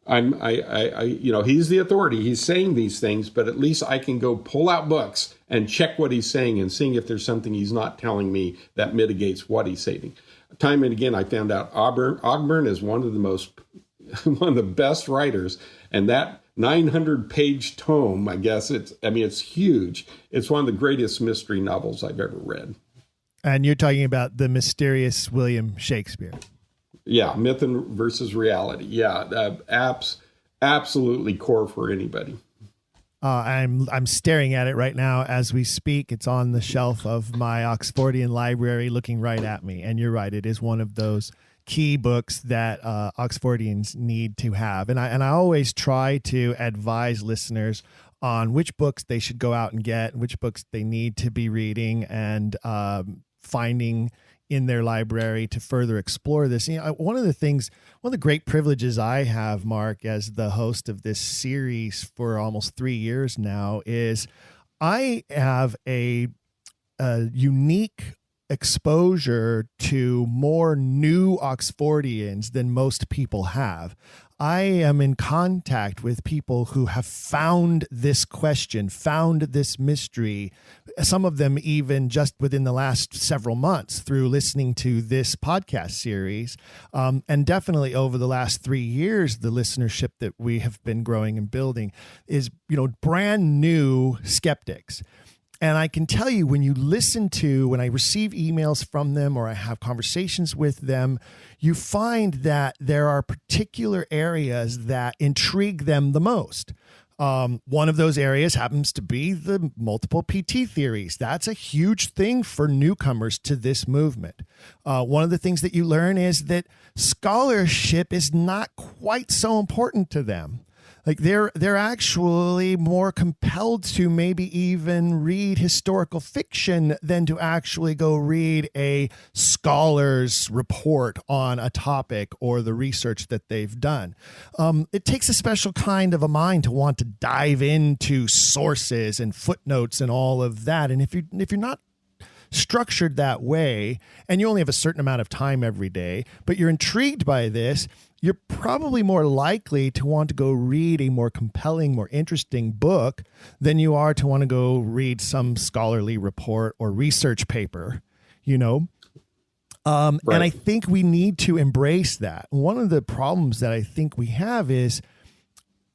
he's the authority. He's saying these things, but at least I can go pull out books and check what he's saying and seeing if there's something he's not telling me that mitigates what he's saying. Time and again, I found out Ogburn is one of the best writers, and that 900-page tome, I guess it's huge. It's one of the greatest mystery novels I've ever read. And you're talking about the mysterious William Shakespeare. Yeah, myth versus reality. Yeah, absolutely core for anybody. I'm staring at it right now as we speak. It's on the shelf of my Oxfordian library, looking right at me. And you're right; it is one of those key books that Oxfordians need to have. And I always try to advise listeners on which books they should go out and get, which books they need to be reading, and finding in their library to further explore this. One of the great privileges I have, Mark, as the host of this series for almost 3 years now, is I have a unique exposure to more new Oxfordians than most people have. I am in contact with people who have found this question, found this mystery, some of them even just within the last several months through listening to this podcast series. And definitely over the last 3 years, the listenership that we have been growing and building is, brand new skeptics. And I can tell you, when I receive emails from them or I have conversations with them, you find that there are particular areas that intrigue them the most. One of those areas happens to be the multiple PT theories. That's a huge thing for newcomers to this movement. One of the things that you learn is that scholarship is not quite so important to them. Like they're actually more compelled to maybe even read historical fiction than to actually go read a scholar's report on a topic or the research that they've done. It takes a special kind of a mind to want to dive into sources and footnotes and all of that. And if you're not structured that way, and you only have a certain amount of time every day, but you're intrigued by this, you're probably more likely to want to go read a more compelling, more interesting book than you are to want to go read some scholarly report or research paper, Right. And I think we need to embrace that. One of the problems that I think we have is,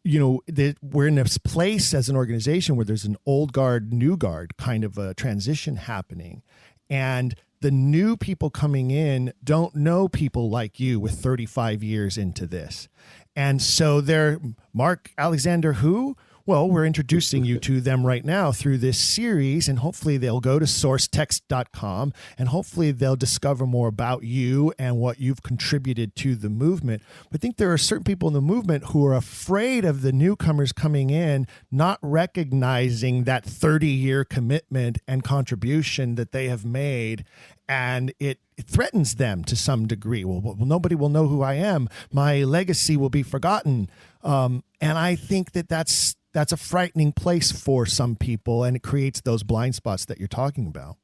that we're in this place as an organization where there's an old guard, new guard kind of a transition happening. And the new people coming in don't know people like you with 35 years into this. And so they're Mark Alexander who? Well, we're introducing you to them right now through this series, and hopefully they'll go to sourcetext.com and hopefully they'll discover more about you and what you've contributed to the movement. But I think there are certain people in the movement who are afraid of the newcomers coming in, not recognizing that 30-year commitment and contribution that they have made. And it threatens them to some degree. Well, nobody will know who I am. My legacy will be forgotten. And I think that's a frightening place for some people, and it creates those blind spots that you're talking about.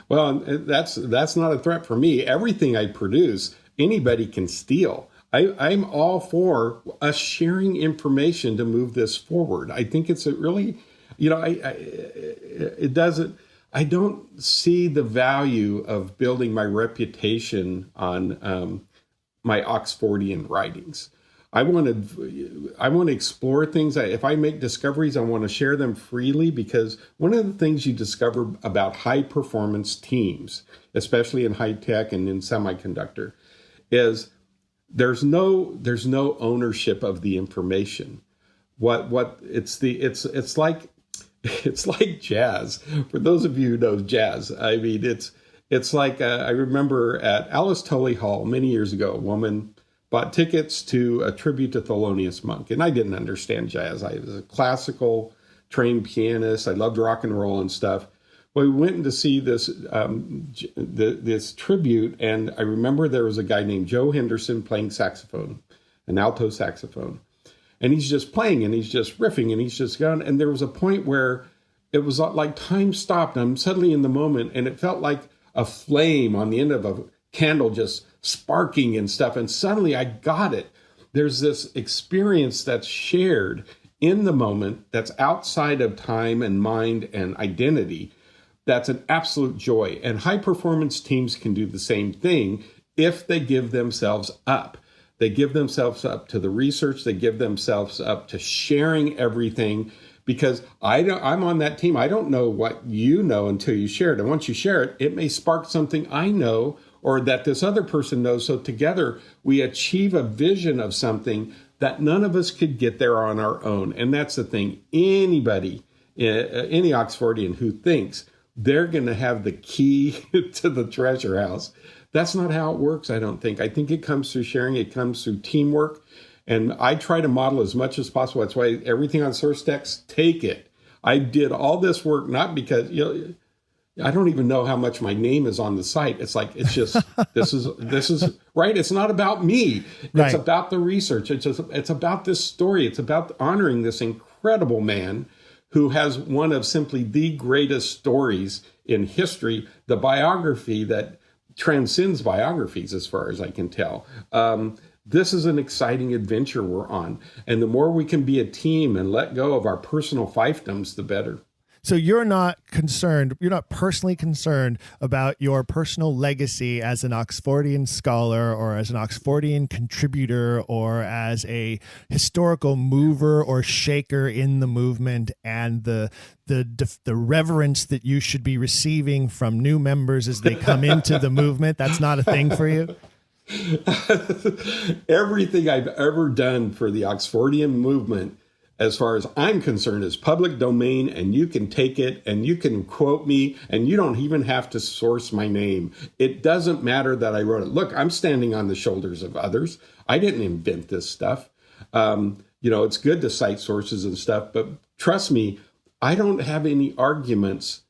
Well, that's not a threat for me. Everything I produce, anybody can steal. I'm all for us sharing information to move this forward. I think it's a really, I don't see the value of building my reputation on my Oxfordian writings. I want to explore things. If I make discoveries, I want to share them freely, because one of the things you discover about high performance teams, especially in high tech and in semiconductor, is there's no ownership of the information. It's like jazz. For those of you who know jazz, I mean, it's like I remember at Alice Tully Hall many years ago, a woman bought tickets to a tribute to Thelonious Monk. And I didn't understand jazz. I was a classical trained pianist. I loved rock and roll and stuff. Well, we went in to see this tribute, and I remember there was a guy named Joe Henderson playing saxophone, an alto saxophone. And he's just playing, and he's just riffing, and he's just going. And there was a point where it was like time stopped. I'm suddenly in the moment, and it felt like a flame on the end of a candle just sparking and stuff. And suddenly I got it. There's this experience that's shared in the moment that's outside of time and mind and identity. That's an absolute joy. And high performance teams can do the same thing if they give themselves up. They give themselves up to the research. They give themselves up to sharing everything, because I'm on that team. I don't know what you know until you share it. And once you share it, it may spark something I know or that this other person knows. So together we achieve a vision of something that none of us could get there on our own. And that's the thing. Anybody, any Oxfordian who thinks they're going to have the key to the treasure house, that's not how it works, I don't think. I think it comes through sharing. It comes through teamwork. And I try to model as much as possible. That's why everything on SourceText, take it. I did all this work, not because, I don't even know how much my name is on the site. It's like, it's just, this is right. It's not about me. It's right. About the research. It's about this story. It's about honoring this incredible man who has one of simply the greatest stories in history, the biography that transcends biographies as far as I can tell. This is an exciting adventure we're on. And the more we can be a team and let go of our personal fiefdoms, the better. So you're not personally concerned about your personal legacy as an Oxfordian scholar or as an Oxfordian contributor or as a historical mover or shaker in the movement, and the reverence that you should be receiving from new members as they come into the movement. That's not a thing for you? Everything I've ever done for the Oxfordian movement, as far as I'm concerned, is public domain, and you can take it and you can quote me, and you don't even have to source my name. It doesn't matter that I wrote it. Look, I'm standing on the shoulders of others. I didn't invent this stuff. It's good to cite sources and stuff, but trust me, I don't have any arguments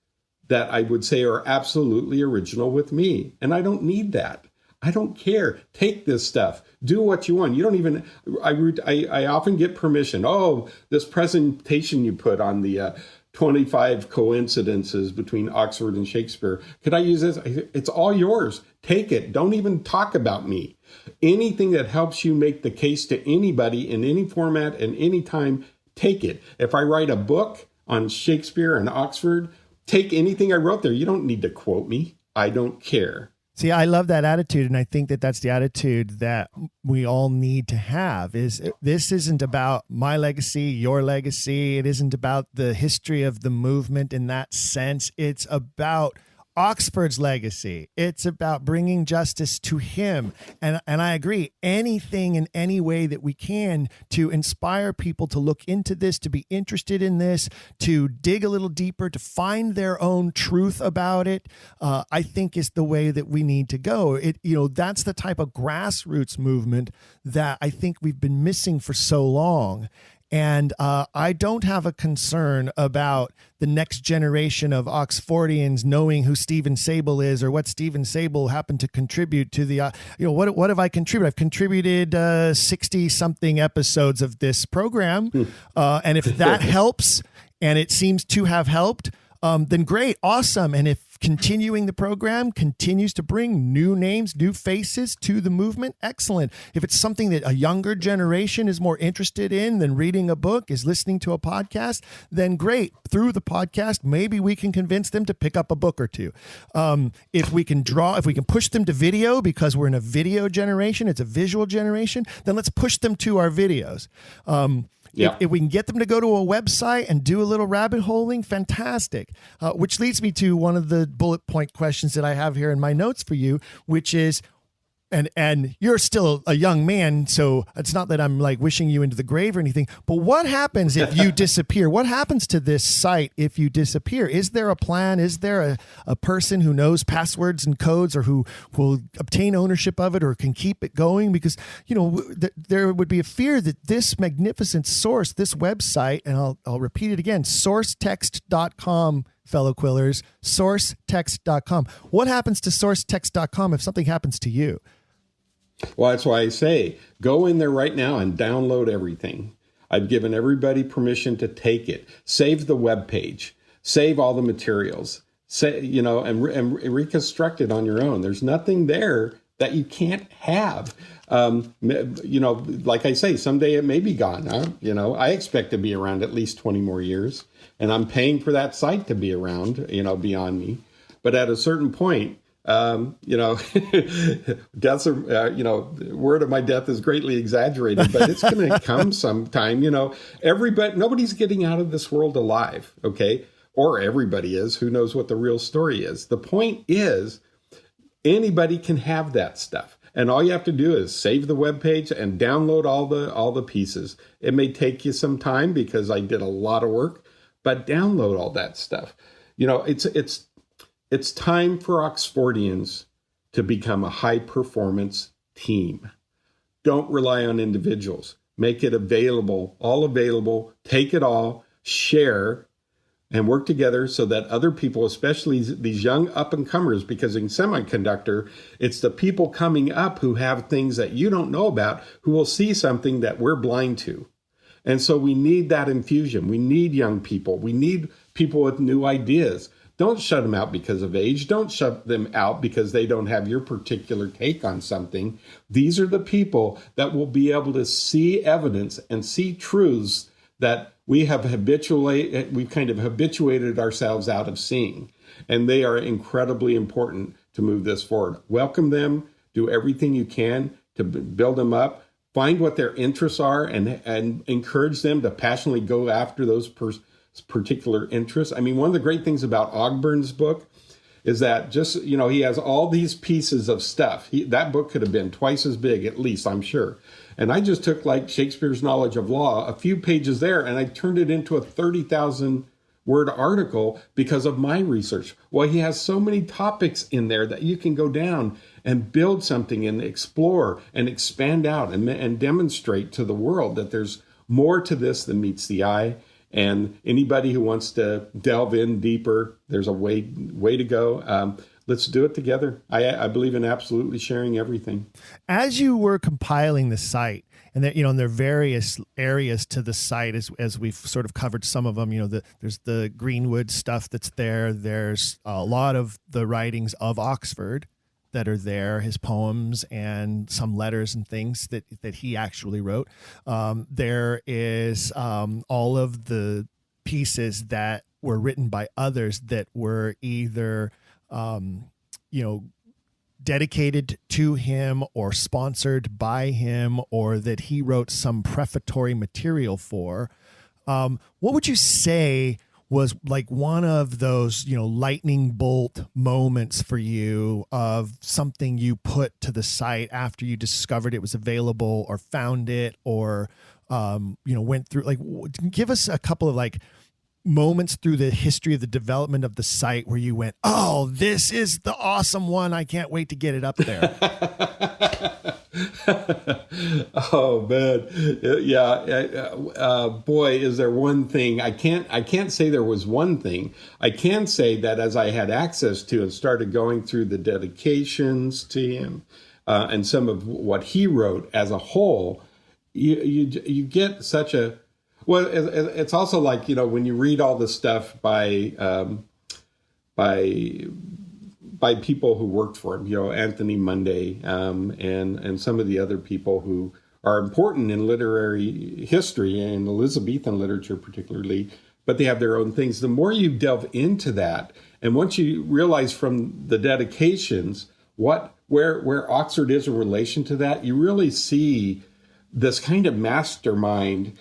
that I would say are absolutely original with me, and I don't need that. I don't care. Take this stuff. Do what you want. You don't even, I often get permission. Oh, this presentation you put on the 25 coincidences between Oxford and Shakespeare. Could I use this? It's all yours. Take it. Don't even talk about me. Anything that helps you make the case to anybody in any format and any time, take it. If I write a book on Shakespeare and Oxford, take anything I wrote there. You don't need to quote me. I don't care. See, I love that attitude, and I think that that's the attitude that we all need to have. This isn't about my legacy, your legacy. It isn't about the history of the movement in that sense. It's about Oxford's legacy. It's about bringing justice to him. And I agree, anything in any way that we can to inspire people to look into this, to be interested in this, to dig a little deeper, to find their own truth about it, I think is the way that we need to go. That's the type of grassroots movement that I think we've been missing for so long. And I don't have a concern about the next generation of Oxfordians knowing who Stephen Sable is or what Stephen Sable happened to contribute to the, what have I contributed? I've contributed 60 something episodes of this program. And if that helps, and it seems to have helped, then great, awesome. And if continuing the program continues to bring new names, new faces to the movement, excellent. If it's something that a younger generation is more interested in than reading a book, is listening to a podcast, then great. Through the podcast, maybe we can convince them to pick up a book or two. If we can push them to video, because we're in a video generation, it's a visual generation, then let's push them to our videos. Yeah. If we can get them to go to a website and do a little rabbit holing, fantastic. Which leads me to one of the bullet point questions that I have here in my notes for you, which is, and you're still a young man, so it's not that I'm like wishing you into the grave or anything, but what happens if you disappear? What happens to this site if you disappear? Is there a plan? Is there a person who knows passwords and codes, or who will obtain ownership of it or can keep it going? Because, there would be a fear that this magnificent source, this website, and I'll repeat it again, sourcetext.com, fellow Quillers, sourcetext.com. What happens to sourcetext.com if something happens to you? Well, that's why I say, go in there right now and download everything. I've given everybody permission to take it. Save the web page. Save all the materials. And reconstruct it on your own. There's nothing there that you can't have. Like I say, someday it may be gone. I expect to be around at least 20 more years, and I'm paying for that site to be around, beyond me. But at a certain point, death's word of my death is greatly exaggerated, but it's going to come sometime. Nobody's getting out of this world alive. Okay. Or everybody is. Who knows what the real story is? The point is, anybody can have that stuff. And all you have to do is save the web page and download all the pieces. It may take you some time because I did a lot of work, but download all that stuff. It's time for Oxfordians to become a high-performance team. Don't rely on individuals. Make it available, all available. Take it all, share, and work together so that other people, especially these young up-and-comers, because in semiconductor, it's the people coming up who have things that you don't know about, who will see something that we're blind to. And so we need that infusion. We need young people. We need people with new ideas. Don't shut them out because of age. Don't shut them out because they don't have your particular take on something. These are the people that will be able to see evidence and see truths that we've kind of habituated ourselves out of seeing. And they are incredibly important to move this forward. Welcome them, do everything you can to build them up, find what their interests are, and encourage them to passionately go after those particular interests. I mean, one of the great things about Ogburn's book is that just, he has all these pieces of stuff. That book could have been twice as big, at least, I'm sure. And I just took like Shakespeare's Knowledge of Law, a few pages there, and I turned it into a 30,000 word article because of my research. Well, he has so many topics in there that you can go down and build something and explore and expand out and demonstrate to the world that there's more to this than meets the eye. And anybody who wants to delve in deeper, there's a way to go. Let's do it together. I believe in absolutely sharing everything. As you were compiling the site, and that, and there are various areas to the site as we've sort of covered some of them, there's the Greenwood stuff that's there. There's a lot of the writings of Oxford that are there, his poems and some letters and things that he actually wrote. There is all of the pieces that were written by others that were either, dedicated to him or sponsored by him, or that he wrote some prefatory material for. What would you say was like one of those, lightning bolt moments for you of something you put to the site after you discovered it was available or found it or, went through, give us a couple of moments through the history of the development of the site where you went, oh, this is the awesome one. I can't wait to get it up there. Oh man. Yeah. Boy, is there one thing. I can't say there was one thing. I can say that as I had access to and started going through the dedications to him, and some of what he wrote as a whole, you get such a, well, it's also like, when you read all this stuff by people who worked for him, Anthony Munday, and some of the other people who are important in literary history and Elizabethan literature particularly, but they have their own things. The more you delve into that, and once you realize from the dedications where Oxford is in relation to that, you really see this kind of mastermind.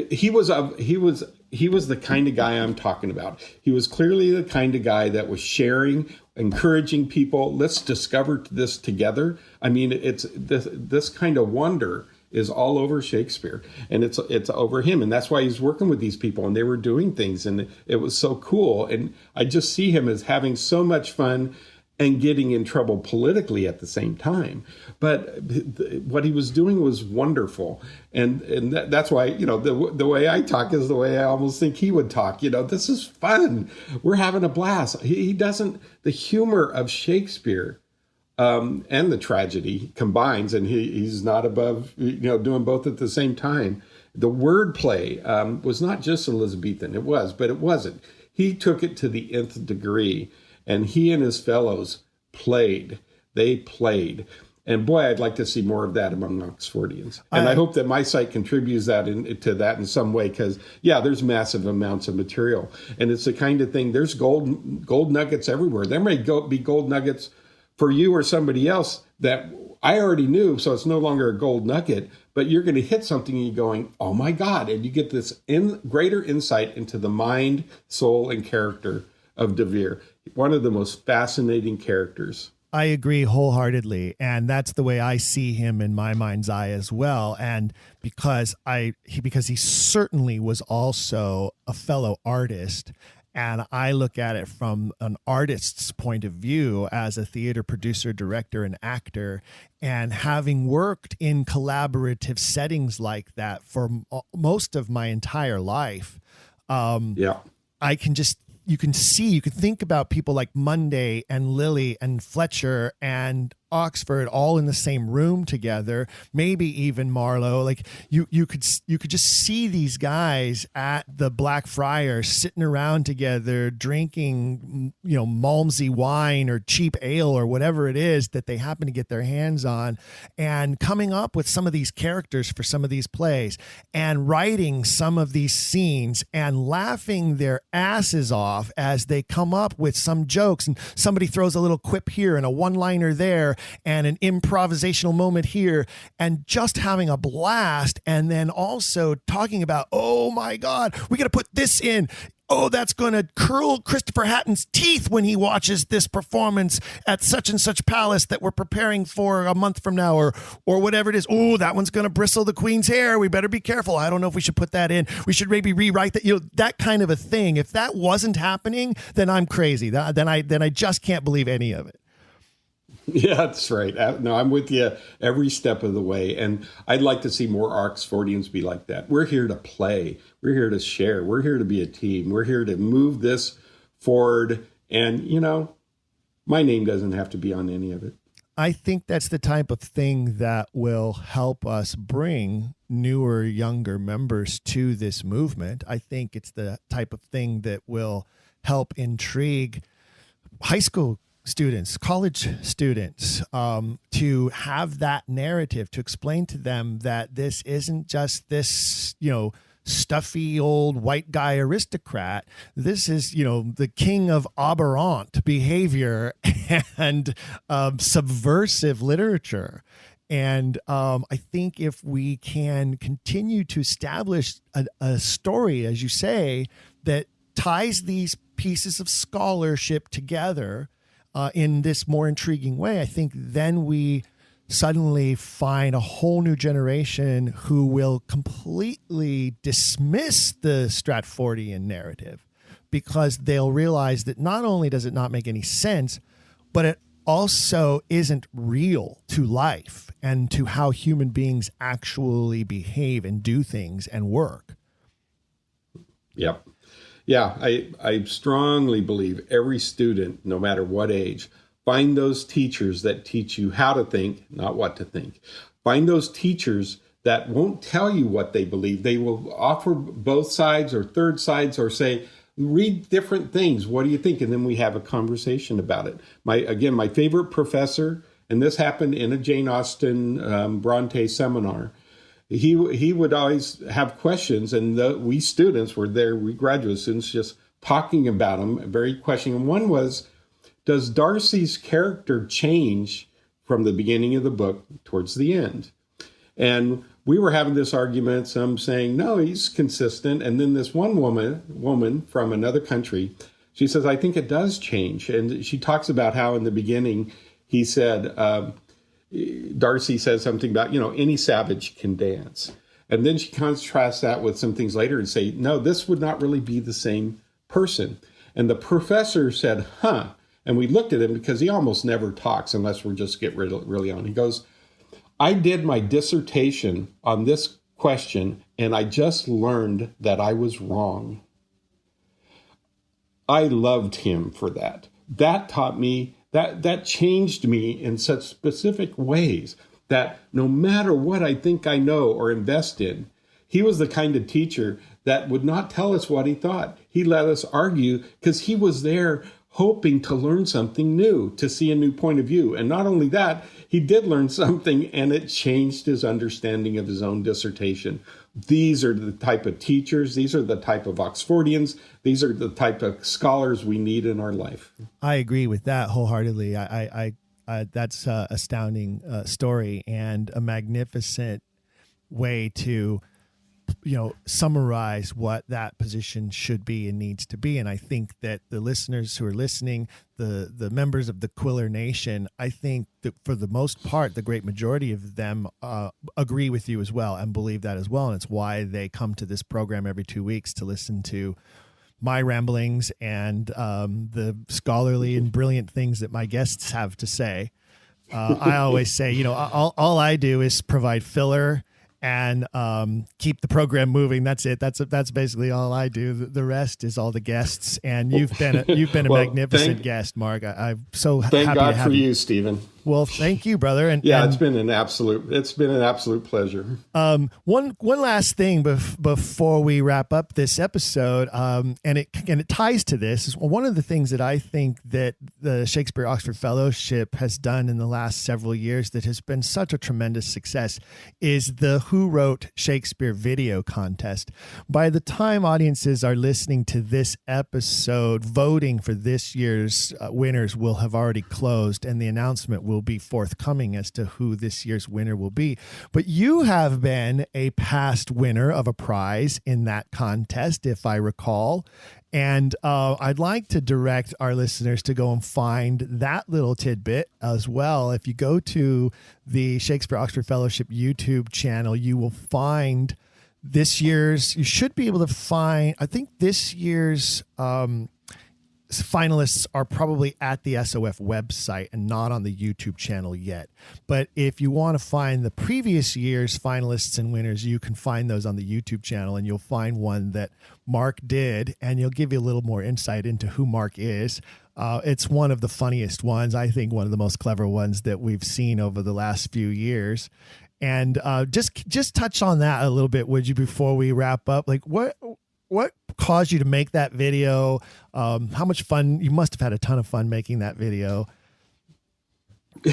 He was the kind of guy I'm talking about. He was clearly the kind of guy that was sharing, encouraging people. Let's discover this together. I mean, it's this kind of wonder is all over Shakespeare, and it's over him, and that's why he's working with these people, and they were doing things, and it was so cool. And I just see him as having so much fun and getting in trouble politically at the same time. But what he was doing was wonderful. And that's why, the way I talk is the way I almost think he would talk. This is fun. We're having a blast. He doesn't, the humor of Shakespeare and the tragedy combines, and he's not above, doing both at the same time. The wordplay was not just Elizabethan. It was, but it wasn't. He took it to the nth degree. And he and his fellows played. They played. And boy, I'd like to see more of that among Oxfordians. And I hope that my site contributes to that in some way, because, there's massive amounts of material. And it's the kind of thing, there's gold nuggets everywhere. There may be gold nuggets for you or somebody else that I already knew, so it's no longer a gold nugget, but you're going to hit something and you're going, oh my God. And you get this greater insight into the mind, soul, and character of De Vere. One of the most fascinating characters. I agree wholeheartedly. And that's the way I see him in my mind's eye as well. And because he certainly was also a fellow artist. And I look at it from an artist's point of view as a theater producer, director, and actor. And having worked in collaborative settings like that for most of my entire life, you can think about people like Munday and Lilly and Fletcher and Oxford all in the same room together, maybe even Marlowe. Like you could just see these guys at the Blackfriars sitting around together, drinking, Malmsey wine or cheap ale or whatever it is that they happen to get their hands on, and coming up with some of these characters for some of these plays and writing some of these scenes and laughing their asses off as they come up with some jokes, and somebody throws a little quip here and a one-liner there and an improvisational moment here, and just having a blast. And then also talking about, oh my God, we got to put this in. Oh, that's going to curl Christopher Hatton's teeth when he watches this performance at such and such palace that we're preparing for a month from now, or whatever it is. Oh, that one's going to bristle the queen's hair. We better be careful. I don't know if we should put that in. We should maybe rewrite that. That kind of a thing. If that wasn't happening, then I'm crazy. Then I just can't believe any of it. Yeah, that's right. No, I'm with you every step of the way. And I'd like to see more Oxfordians be like that. We're here to play. We're here to share. We're here to be a team. We're here to move this forward. And, my name doesn't have to be on any of it. I think that's the type of thing that will help us bring newer, younger members to this movement. I think it's the type of thing that will help intrigue high school students, college students, to have that narrative, to explain to them that this isn't just this, stuffy old white guy aristocrat. This is, the king of aberrant behavior and subversive literature. And I think if we can continue to establish a story, as you say, that ties these pieces of scholarship together in this more intriguing way, I think then we suddenly find a whole new generation who will completely dismiss the Stratfordian narrative, because they'll realize that not only does it not make any sense, but it also isn't real to life and to how human beings actually behave and do things and work. Yep. Yeah, I strongly believe every student, no matter what age, find those teachers that teach you how to think, not what to think. Find those teachers that won't tell you what they believe. They will offer both sides or third sides, or say, read different things. What do you think? And then we have a conversation about it. My favorite professor, and this happened in a Jane Austen Bronte seminar, he would always have questions, and we students were there, we graduate students, just talking about them, very questioning. And one was, does Darcy's character change from the beginning of the book towards the end? And we were having this argument, some saying, no, he's consistent. And then this one woman from another country, she says, I think it does change. And she talks about how in the beginning he said, Darcy says something about, any savage can dance. And then she contrasts that with some things later and say, no, this would not really be the same person. And the professor said, huh. And we looked at him because he almost never talks unless we're just get really on. He goes, I did my dissertation on this question and I just learned that I was wrong. I loved him for that. That taught me, that changed me in such specific ways that no matter what I think I know or invest in, he was the kind of teacher that would not tell us what he thought. He let us argue because he was there hoping to learn something new, to see a new point of view. And not only that, he did learn something and it changed his understanding of his own dissertation. These are the type of teachers, these are the type of Oxfordians, these are the type of scholars we need in our life. I agree with that wholeheartedly. I that's an astounding story and a magnificent way to summarize what that position should be and needs to be. And I think that the listeners who are listening, the members of the Quiller Nation, I think that for the most part, the great majority of them agree with you as well and believe that as well. And it's why they come to this program every 2 weeks to listen to my ramblings and the scholarly and brilliant things that my guests have to say. I always say, all I do is provide filler and keep the program moving. That's it. That's basically all I do. The rest is all the guests. And you've been a magnificent guest, Mark. I'm so happy thank God to have for you, Stephen. Well, thank you, brother. And it's been an absolute pleasure. One last thing before we wrap up this episode, and it ties to this, is one of the things that I think that the Shakespeare Oxford Fellowship has done in the last several years that has been such a tremendous success is the Who Wrote Shakespeare video contest. By the time audiences are listening to this episode, voting for this year's winners will have already closed, and the announcement will be forthcoming as to who this year's winner will be. But you have been a past winner of a prize in that contest, if I recall. And I'd like to direct our listeners to go and find that little tidbit as well. If you go to the Shakespeare Oxford Fellowship YouTube channel, you will find you should be able to find, I think this year's finalists are probably at the SOF website and not on the YouTube channel yet. But if you want to find the previous year's finalists and winners, you can find those on the YouTube channel, and you'll find one that Mark did, and you'll give you a little more insight into who Mark is. It's one of the funniest ones. I think one of the most clever ones that we've seen over the last few years. And just touch on that a little bit, would you, before we wrap up? Like what caused you to make that video? How much fun? You must have had a ton of fun making that video.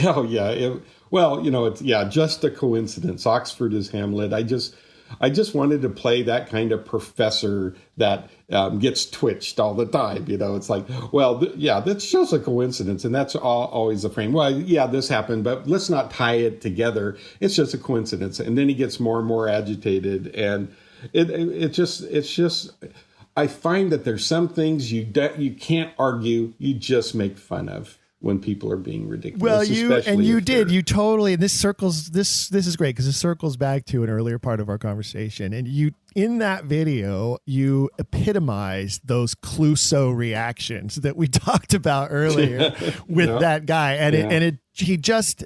Oh yeah. It's just a coincidence. Oxford is Hamlet. I just wanted to play that kind of professor that gets twitched all the time. It's like, that's just a coincidence. And that's always the frame. Well, yeah, this happened, but let's not tie it together. It's just a coincidence. And then he gets more and more agitated. And it's just, I find that there's some things you can't argue, you just make fun of when people are being ridiculous. Well, you totally, and this is great because it circles back to an earlier part of our conversation. And in that video, you epitomize those Clouseau reactions that we talked about earlier with that guy. And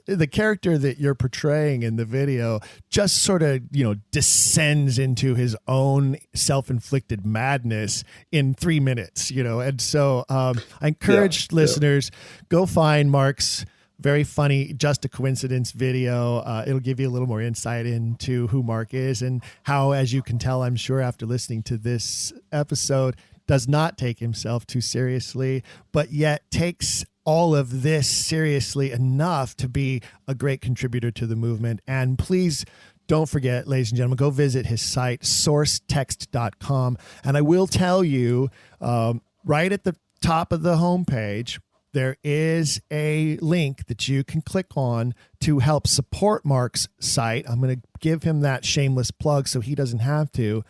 the character that you're portraying in the video just sort of, descends into his own self-inflicted madness in 3 minutes, And so I encourage listeners, go find Mark's very funny Just a Coincidence video. It'll give you a little more insight into who Mark is and how, as you can tell, I'm sure after listening to this episode, does not take himself too seriously, but yet takes all of this seriously enough to be a great contributor to the movement. And please don't forget, ladies and gentlemen, go visit his site, sourcetext.com. And I will tell you, right at the top of the homepage, there is a link that you can click on to help support Mark's site. I'm going to give him that shameless plug so he doesn't have to.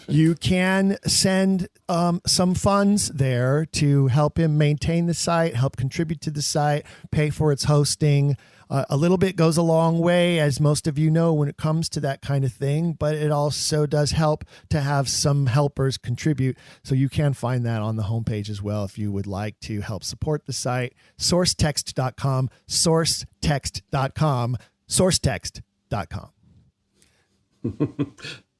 You can send some funds there to help him maintain the site, help contribute to the site, pay for its hosting. A little bit goes a long way, as most of you know, when it comes to that kind of thing, but it also does help to have some helpers contribute. So you can find that on the homepage as well if you would like to help support the site. Sourcetext.com, sourcetext.com, sourcetext.com.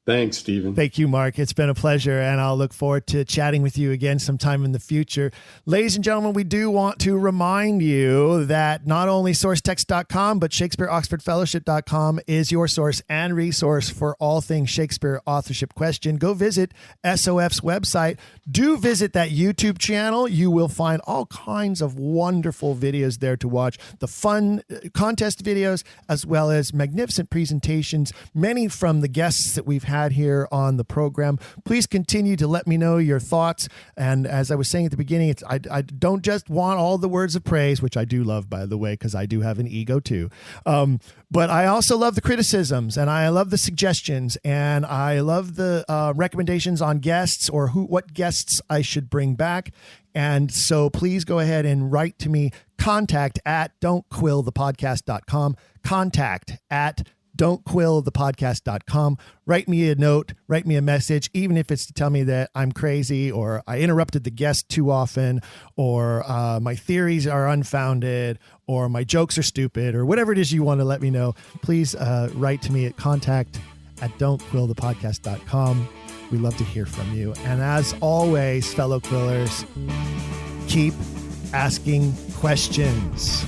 Thanks, Stephen. Thank you, Mark. It's been a pleasure, and I'll look forward to chatting with you again sometime in the future. Ladies and gentlemen, we do want to remind you that not only sourcetext.com, but ShakespeareOxfordFellowship.com is your source and resource for all things Shakespeare authorship question. Go visit SOF's website. Do visit that YouTube channel. You will find all kinds of wonderful videos there to watch. The fun contest videos, as well as magnificent presentations, many from the guests that we've had here on the program. Please continue to let me know your thoughts. And as I was saying at the beginning, I don't just want all the words of praise, which I do love, by the way, because I do have an ego too. But I also love the criticisms, and I love the suggestions, and I love the recommendations on guests or what guests I should bring back. And so please go ahead and write to me, contact@don'tquillthepodcast.com, contact@don'tquillthepodcast.com. Write me a note, write me a message, even if it's to tell me that I'm crazy or I interrupted the guest too often or my theories are unfounded or my jokes are stupid or whatever it is you want to let me know. Please write to me at contact@don'tquillthepodcast.com. We love to hear from you. And as always, fellow Quillers, keep asking questions.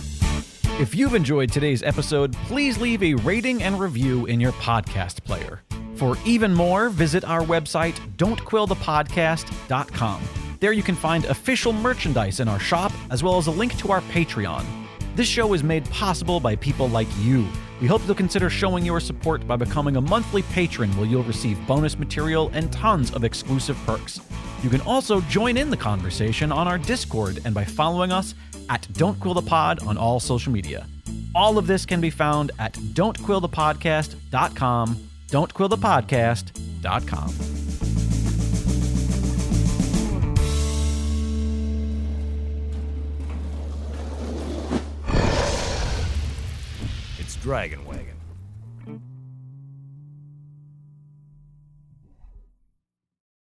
If you've enjoyed today's episode, please leave a rating and review in your podcast player. For even more, visit our website, don'tquillthepodcast.com. There you can find official merchandise in our shop, as well as a link to our Patreon. This show is made possible by people like you. We hope you'll consider showing your support by becoming a monthly patron, where you'll receive bonus material and tons of exclusive perks. You can also join in the conversation on our Discord and by following us at Don't Quill the Pod on all social media. All of this can be found at don'tquillthepodcast.com, don'tquillthepodcast.com. It's Dragon Wagon.